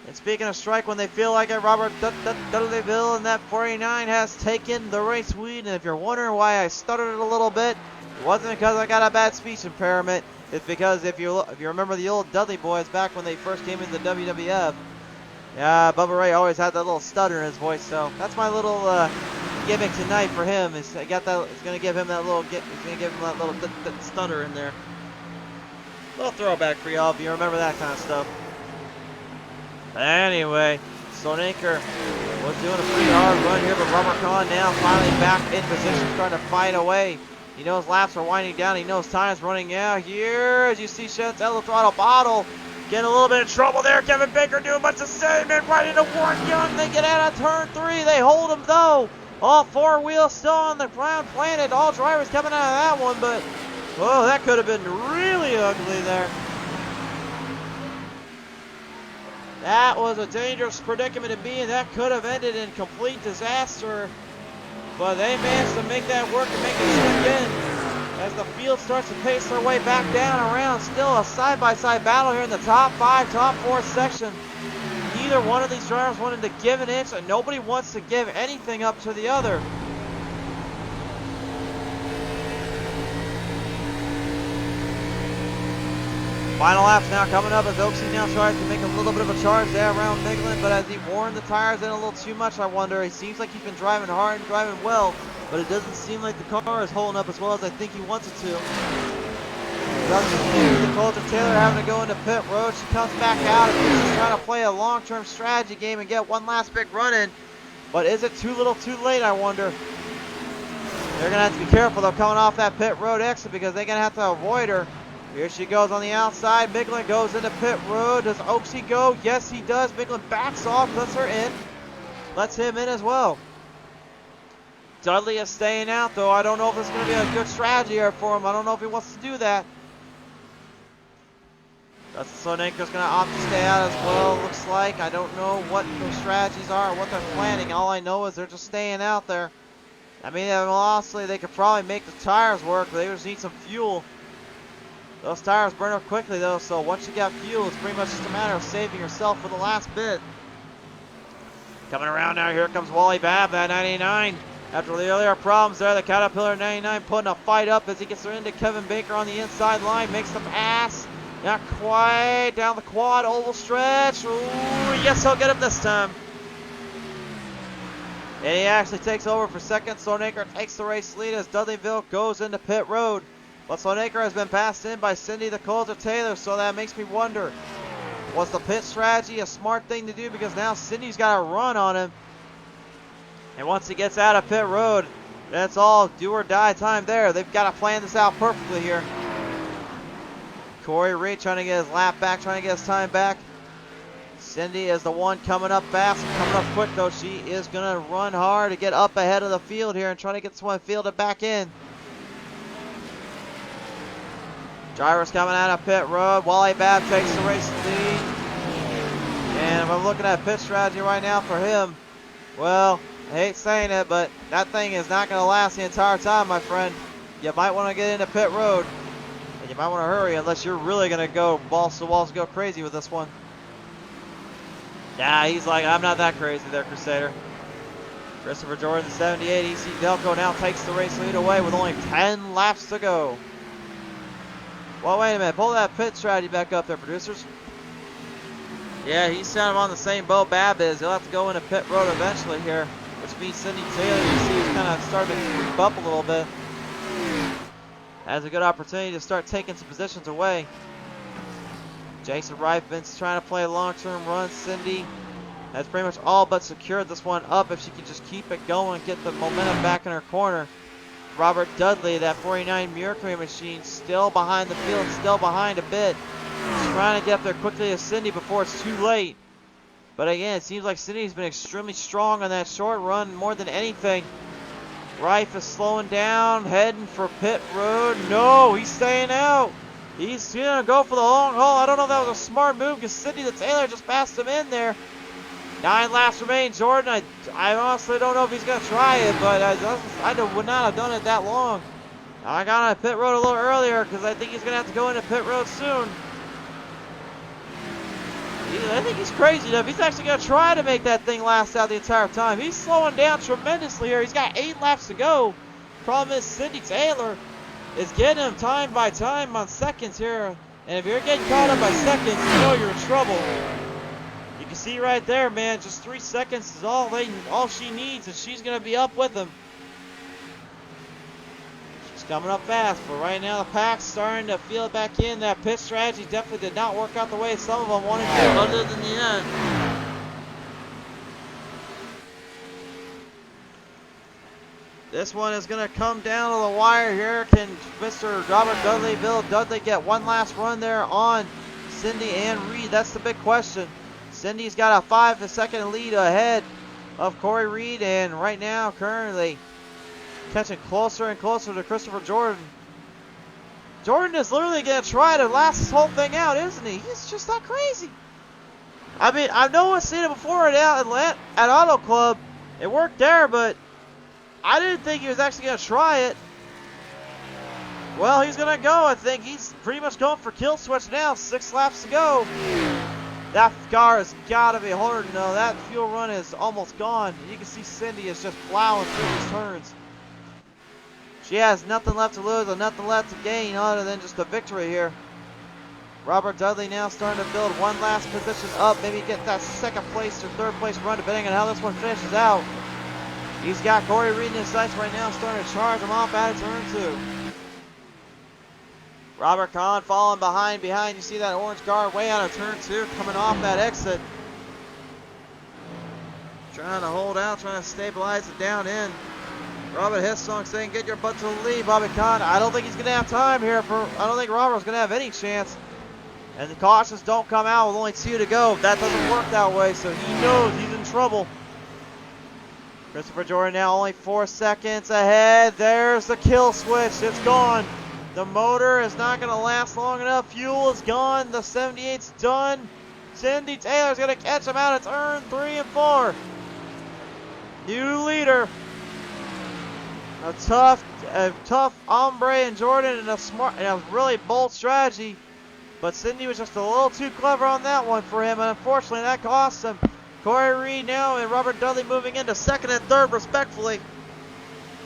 And speaking of strike when they feel like it, Robert Dudleyville in that 49 has taken the race lead. And if you're wondering why I stuttered a little bit, it wasn't because I got a bad speech impairment. It's because if you remember the old Dudley boys back when they first came into the WWF, yeah, Bubba Ray always had that little stutter in his voice. So that's my little gimmick tonight for him. It's gonna give him that little stutter in there. Little throwback for y'all if you remember that kind of stuff. Anyway, Soldaker was doing a pretty hard run here, but Robert Kahn now finally back in position, starting to fight away. He knows laps are winding down. He knows time's running out here. As you see, Chantel throttle bottle getting a little bit of trouble there. Kevin Baker doing much the same. And right into Warren Young. They get out of turn 3. They hold him though. All 4 wheels still on the ground planted. All drivers coming out of that one, but whoa, that could have been really ugly there. That was a dangerous predicament to be in. That could have ended in complete disaster. But they managed to make that work and make it slip in. as the field starts to pace their way back down around. Still a side-by-side battle here in the top 5, top 4 section. Neither one of these drivers wanted to give an inch, and nobody wants to give anything up to the other. Final laps now coming up as Oaksy now tries to make a little bit of a charge there around Miglen, but as he worn the tires in a little too much, I wonder. He seems like he's been driving hard and driving well, but it doesn't seem like the car is holding up as well as I think he wants it to. The Coulter Taylor having to go into pit road. She comes back out and she's trying to play a long-term strategy game and get one last big run in. But is it too little too late, I wonder? They're going to have to be careful though coming off that pit road exit because they're going to have to avoid her. Here she goes on the outside. Miglen goes into pit road. Does Oaksy go? Yes, he does. Miglen backs off, lets her in. Lets him in as well. Dudley is staying out though. I don't know if this is going to be a good strategy here for him. I don't know if he wants to do that. Dustin Sonaker's going to opt to stay out as well, looks like. I don't know what those strategies are or what they're planning. All I know is they're just staying out there. I mean, honestly, they could probably make the tires work, but they just need some fuel. Those tires burn up quickly, though, so once you got fuel, it's pretty much just a matter of saving yourself for the last bit. Coming around now, here comes Wally Babb, that 99. After the earlier problems there, the Caterpillar 99 putting a fight up as he gets her into Kevin Baker on the inside line, makes the pass. Not quite. Down the quad, oval stretch. Ooh, yes, he'll get him this time. And he actually takes over for second. Sonaker takes the race lead as Dudleyville goes into pit road. But Sonaker has been passed in by Cindy the Coulter Taylor, so that makes me wonder, was the pit strategy a smart thing to do? Because now Cindy's got a run on him. And once he gets out of pit road, that's all do or die time there. They've got to plan this out perfectly here. Corey Reed trying to get his lap back, trying to get his time back. Cindy is the one coming up fast, coming up quick though. She is going to run hard to get up ahead of the field here and try to get this one fielded back in. Drivers coming out of pit road. Wally Babb takes the race lead. And if I'm looking at pit strategy right now for him, well, I hate saying it, but that thing is not going to last the entire time, my friend. You might want to get into pit road. And you might want to hurry unless you're really going to go balls to walls, go crazy with this one. Yeah, he's like, I'm not that crazy there, Crusader. Christopher Jordan, 78, EC Delco now takes the race lead away with only 10 laps to go. Well, wait a minute. Pull that pit strategy back up there, producers. Yeah, he's kind of on the same boat Babb is. He'll have to go into pit road eventually here, which means Cindy Taylor, you see, is kind of starting to creep up a little bit. Has a good opportunity to start taking some positions away. Jason Reifman's trying to play a long-term run. Cindy has pretty much all but secured this one up if she can just keep it going and get the momentum back in her corner. Robert Dudley, that 49 Mercury machine, still behind the field, still behind a bit. Trying to get up there quickly as Cindy before it's too late. But again, it seems like Cindy's been extremely strong on that short run more than anything. Reif is slowing down, heading for pit road. No, he's staying out. He's going to go for the long haul. I don't know if that was a smart move because Cindy the Taylor just passed him in there. 9 laps remain. Jordan, I honestly don't know if he's going to try it, but I would not have done it that long. I got on pit road a little earlier because I think he's going to have to go into pit road soon. I think he's crazy enough. He's actually going to try to make that thing last out the entire time. He's slowing down tremendously here. He's got 8 laps to go. Problem is Cindy Taylor is getting him time by time on seconds here. And if you're getting caught up by seconds, you know you're in trouble. You can see right there, man, just 3 seconds is all she needs, and she's going to be up with him. She's coming up fast, but right now the pack's starting to feel it back in. That pit strategy definitely did not work out the way some of them wanted to, other than the end. This one is going to come down to the wire here. Can Mr. Robert Dudley get one last run there on Cindy and Reed? That's the big question. Cindy's got a 5-second lead ahead of Corey Reed, and right now, currently, catching closer and closer to Christopher Jordan. Jordan is literally going to try to last this whole thing out, isn't he? He's just not crazy. I mean, I know I've seen it before at Auto Club. It worked there, but I didn't think he was actually going to try it. Well, he's going to go, I think. He's pretty much going for kill switch now. 6 laps to go. That car has got to be hard. No, that fuel run is almost gone. You can see Cindy is just plowing through these turns. She has nothing left to lose and nothing left to gain other than just a victory here. Robert Dudley now starting to build one last position up. Maybe get that second place or third place run depending on how this one finishes out. He's got Corey Reed in his sights right now, starting to charge him off out of turn 2. Robert Kahn falling behind. You see that orange car way out of turn 2 coming off that exit. Trying to hold out, trying to stabilize it down in. Robert Hissong saying, get your butt to the lead, Bobby Kahn. I don't think he's going to have time here. I don't think Robert's going to have any chance. And the cautions don't come out with only 2 to go. That doesn't work that way, so he knows he's in trouble. Christopher Jordan now only 4 seconds ahead. There's the kill switch. It's gone. The motor is not going to last long enough. Fuel is gone. The 78's done. Cindy Taylor's going to catch him out at turn 3 and 4. New leader. A tough hombre in Jordan and a really bold strategy. But Cindy was just a little too clever on that one for him, and unfortunately that cost him. Corey Reed now and Robert Dudley moving into second and third respectfully.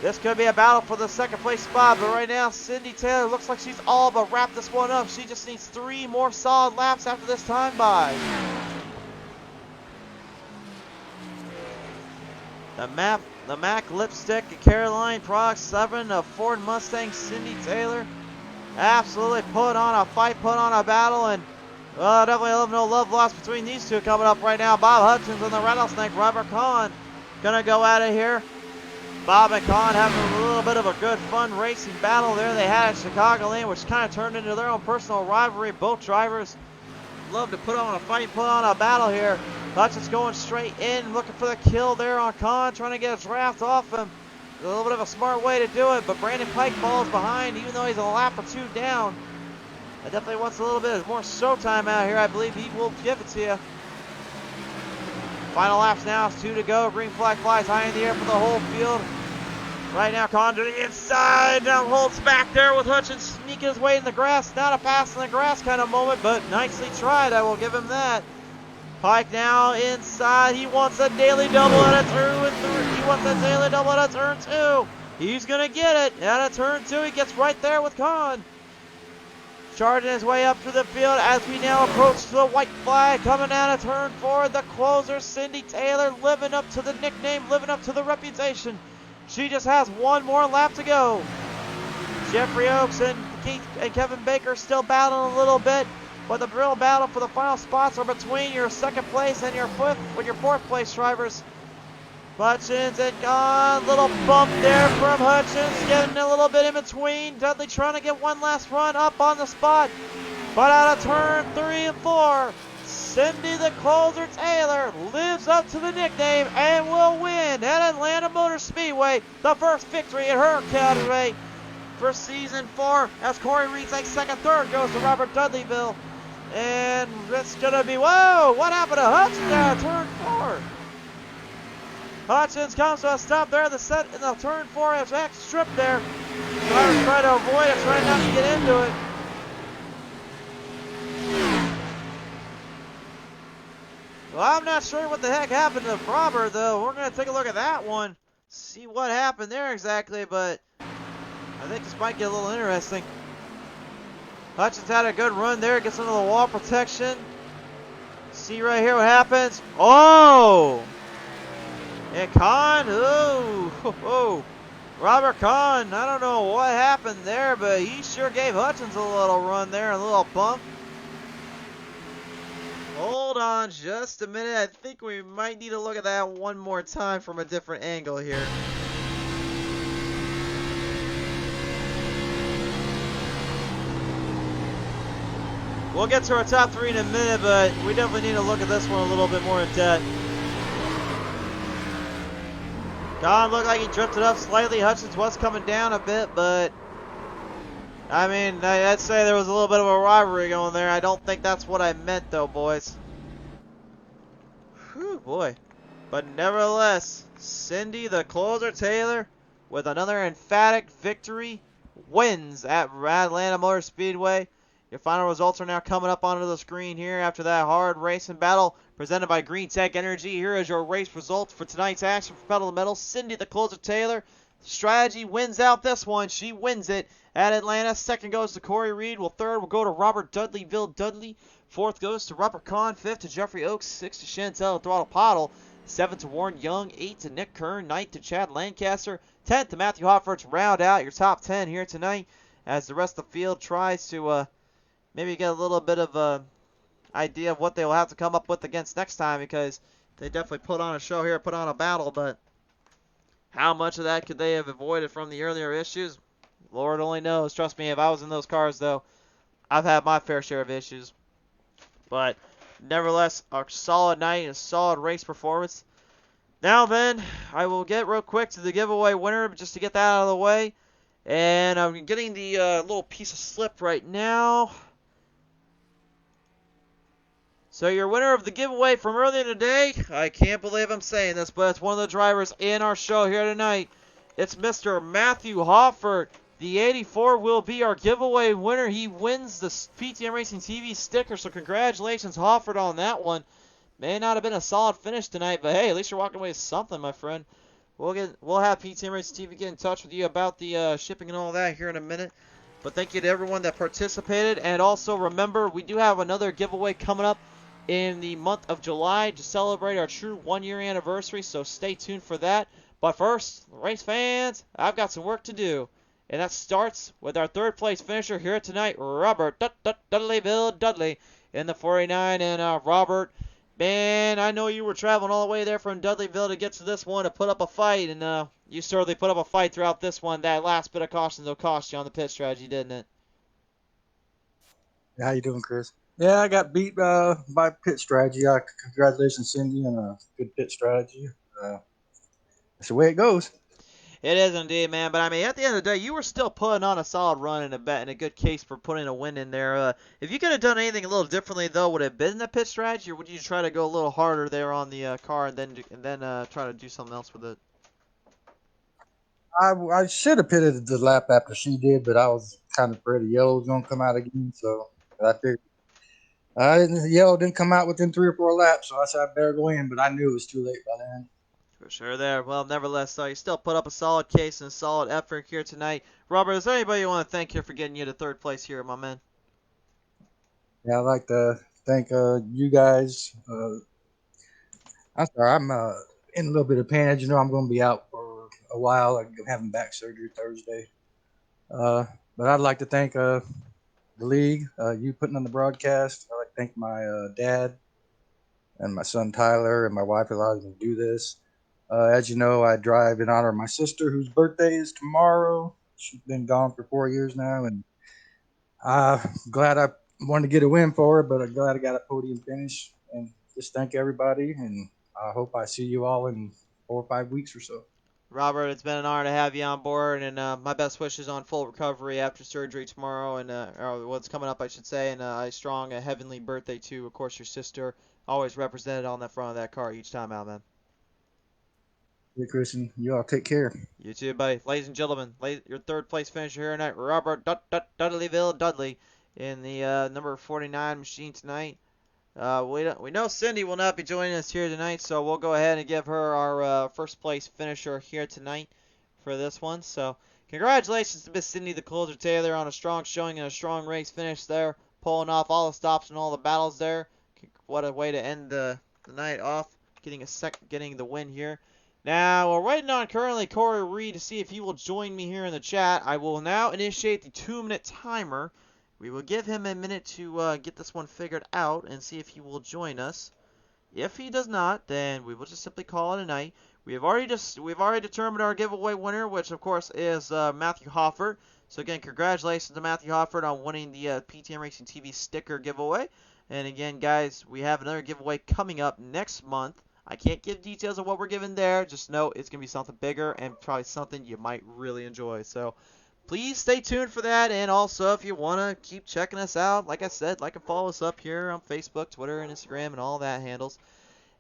This could be a battle for the second place spot, but right now Cindy Taylor looks like she's all but wrapped this one up. She just needs 3 more solid laps after this time by. The Mac Lipstick Caroline Products 7 of Ford Mustang Cindy Taylor. Absolutely put on a fight, put on a battle, and definitely no love lost between these two coming up right now. Bob Hutchins and the Rattlesnake, Robert Kahn, gonna go at it here. Bob and Kahn having a little bit of a good, fun racing battle there they had at Chicagoland, which kind of turned into their own personal rivalry. Both drivers love to put on a fight, put on a battle here. Hutchins going straight in, looking for the kill there on Kahn, trying to get a draft off him. A little bit of a smart way to do it, but Brandon Pike falls behind, even though he's a lap or 2 down. I definitely wants a little bit more showtime out here. I believe he will give it to you. Final laps now, it's 2 to go. Green flag flies high in the air for the whole field. Right now, Kahn to the inside. Now holds back there with Hutchins sneaking his way in the grass. Not a pass in the grass kind of moment, but nicely tried. I will give him that. Pike now inside. He wants a daily double out of turn 3. He wants a daily double out of turn 2. He's going to get it. Out of turn 2, he gets right there with Kahn. Charging his way up through the field as we now approach the white flag. Coming out of turn 4, the closer, Cindy Taylor, living up to the nickname, living up to the reputation. She just has 1 more lap to go. Jeffrey Oaks and Kevin Baker still battling a little bit. But the real battle for the final spots are between your second place and your fourth place drivers. Hutchins and Kahn, little bump there from Hutchins, getting a little bit in between. Dudley trying to get one last run up on the spot. But out of turn 3 and 4, Cindy the Closer Taylor lives up to the nickname and will win at Atlanta Motor Speedway the first victory in her category for season 4. As Corey Reed's like second, third goes to Robert Dudleyville. And it's going to be, whoa, what happened to Hutchins out of turn 4? Hutchins comes to a stop there in the turn 4 exact strip there. Drivers try to avoid it, trying not to get into it. Well, I'm not sure what the heck happened to Robert, though. We're going to take a look at that one, see what happened there exactly, but I think this might get a little interesting. Hutchins had a good run there, gets into the wall protection. See right here what happens. Oh! And Kahn, Robert Kahn, I don't know what happened there, but he sure gave Hutchins a little run there, a little bump. Hold on just a minute. I think we might need to look at that one more time from a different angle here. We'll get to our top 3 in a minute, but we definitely need to look at this one a little bit more in depth. Kahn looked like he drifted up slightly. Hutchins was coming down a bit, but I mean, I'd say there was a little bit of a rivalry going there. I don't think that's what I meant, though, boys. Whew, boy. But nevertheless, Cindy the Closer Taylor with another emphatic victory wins at Atlanta Motor Speedway. Your final results are now coming up onto the screen here after that hard racing battle presented by GreenTech Energy. Here is your race results for tonight's action for Pedal to the Metal. Cindy the Closer Taylor. Strategy wins out this one. She wins it at Atlanta. Second goes to Corey Reed. Well, third will go to Robert Dudleyville Dudley. Fourth goes to Robert Kahn. Fifth to Jeffrey Oaks. Sixth to Chantel Throttle Pottle. Seventh to Warren Young. Eighth to Nick Kern. Ninth to Chad Lancaster. 10th to Matthew Hoffert to round out your top 10 here tonight as the rest of the field tries to maybe get a little bit of idea of what they will have to come up with against next time, because they definitely put on a show here, put on a battle, but how much of that could they have avoided from the earlier issues? Lord only knows. Trust me, if I was in those cars, though, I've had my fair share of issues. But nevertheless, a solid night and a solid race performance. Now then, I will get real quick to the giveaway winner just to get that out of the way. And I'm getting the little piece of slip right now. So your winner of the giveaway from earlier today, I can't believe I'm saying this, but it's one of the drivers in our show here tonight. It's Mr. Matthew Hoffert. The 84 will be our giveaway winner. He wins the PTM Racing TV sticker, so congratulations, Hoffert, on that one. May not have been a solid finish tonight, but hey, at least you're walking away with something, my friend. We'll have PTM Racing TV get in touch with you about the shipping and all that here in a minute. But thank you to everyone that participated, and also remember, we do have another giveaway coming up in the month of July to celebrate our true 1-year anniversary, so stay tuned for that. But first, race fans, I've got some work to do, and that starts with our third place finisher here tonight, Robert Dudleyville Dudley in the 49. And Robert, man, I know you were traveling all the way there from Dudleyville to get to this one to put up a fight, and you certainly put up a fight throughout this one. That last bit of caution, though, cost you on the pit strategy, didn't it? How you doing, Chris? Yeah, I got beat by pit strategy. Congratulations, Cindy, on a good pit strategy. That's the way it goes. It is indeed, man. But I mean, at the end of the day, you were still putting on a solid run and a good case for putting a win in there. If you could have done anything a little differently, though, would it have been the pit strategy, or would you try to go a little harder there on the car and then try to do something else with it? I should have pitted the lap after she did, but I was kind of afraid the yellow was going to come out again, so I figured. The yellow didn't come out within 3 or 4 laps, so I said I better go in, but I knew it was too late by then. For sure there. Well, nevertheless, you still put up a solid case and a solid effort here tonight. Robert, is there anybody you want to thank here for getting you to third place here, my man? Yeah, I'd like to thank you guys. I'm sorry, I'm in a little bit of pain. As you know, I'm going to be out for a while. I'm having back surgery Thursday. But I'd like to thank the league, you putting on the broadcast. I'd like to thank my dad and my son Tyler and my wife who allowed me to do this. As you know, I drive in honor of my sister, whose birthday is tomorrow. She's been gone for 4 years now, and I'm glad I wanted to get a win for her, but I'm glad I got a podium finish. And just thank everybody, and I hope I see you all in 4 or 5 weeks or so. Robert, it's been an honor to have you on board, and my best wishes on full recovery after surgery tomorrow, and or what's coming up, I should say, and a strong, heavenly birthday to, of course, your sister, always represented on the front of that car each time out, man. Hey, Christian, you all take care. You too, buddy. Ladies and gentlemen, your third place finisher here tonight, Robert Dudleyville Dudley in the number 49 machine tonight. We know Cindy will not be joining us here tonight, so we'll go ahead and give her our first place finisher here tonight for this one. So congratulations to Miss Cindy the Closer Taylor on a strong showing and a strong race finish there, pulling off all the stops and all the battles there. What a way to end the night off, getting the win here. Now, we're waiting on currently Corey Reed to see if he will join me here in the chat. I will now initiate the 2-minute timer. We will give him a minute to get this one figured out and see if he will join us. If he does not, then we will just simply call it a night. We've already determined our giveaway winner, which of course is Matthew Hoffert. So again, congratulations to Matthew Hoffert on winning the PTM Racing TV sticker giveaway. And again, guys, we have another giveaway coming up next month. I can't give details of what we're giving there. Just know it's going to be something bigger and probably something you might really enjoy. So please stay tuned for that. And also, if you want to keep checking us out, like I said, like and follow us up here on Facebook, Twitter, and Instagram, and all that handles.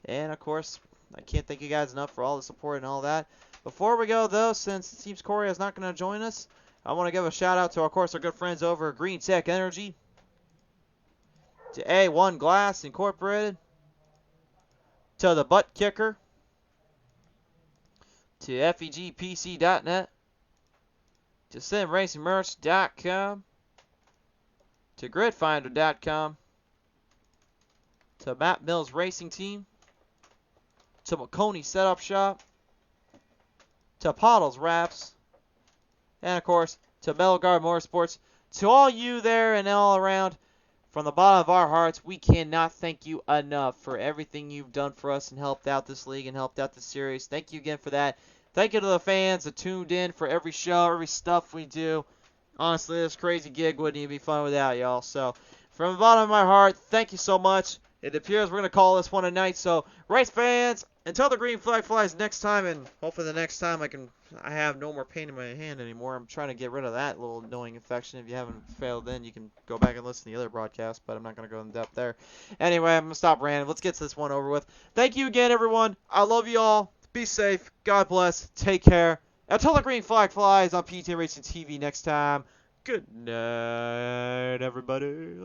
And, of course, I can't thank you guys enough for all the support and all that. Before we go, though, since it seems Corey is not going to join us, I want to give a shout out to, of course, our good friends over at GreenTech Energy, to A1 Glass Incorporated, to the ButtKicker, to FEGPC.net, to SimRacingMerch.com, to GridFinder.com, to Matt Mills Racing Team, to Maconi Setup Shop, to Pottlez Wrapz, and of course to Melgaard Motorsports. To all you there and all around, from the bottom of our hearts, we cannot thank you enough for everything you've done for us and helped out this league and helped out the series. Thank you again for that. Thank you to the fans that tuned in for every show, every stuff we do. Honestly, this crazy gig wouldn't even be fun without y'all. So, from the bottom of my heart, thank you so much. It appears we're going to call this one a night. So, race fans, until the green flag flies next time, and hopefully the next time I have no more pain in my hand anymore. I'm trying to get rid of that little annoying infection. If you haven't failed then, you can go back and listen to the other broadcast, but I'm not going to go in depth there. Anyway, I'm going to stop ranting. Let's get this one over with. Thank you again, everyone. I love you all. Be safe. God bless. Take care. Until the green flag flies on PTM Racing TV next time. Good night, everybody.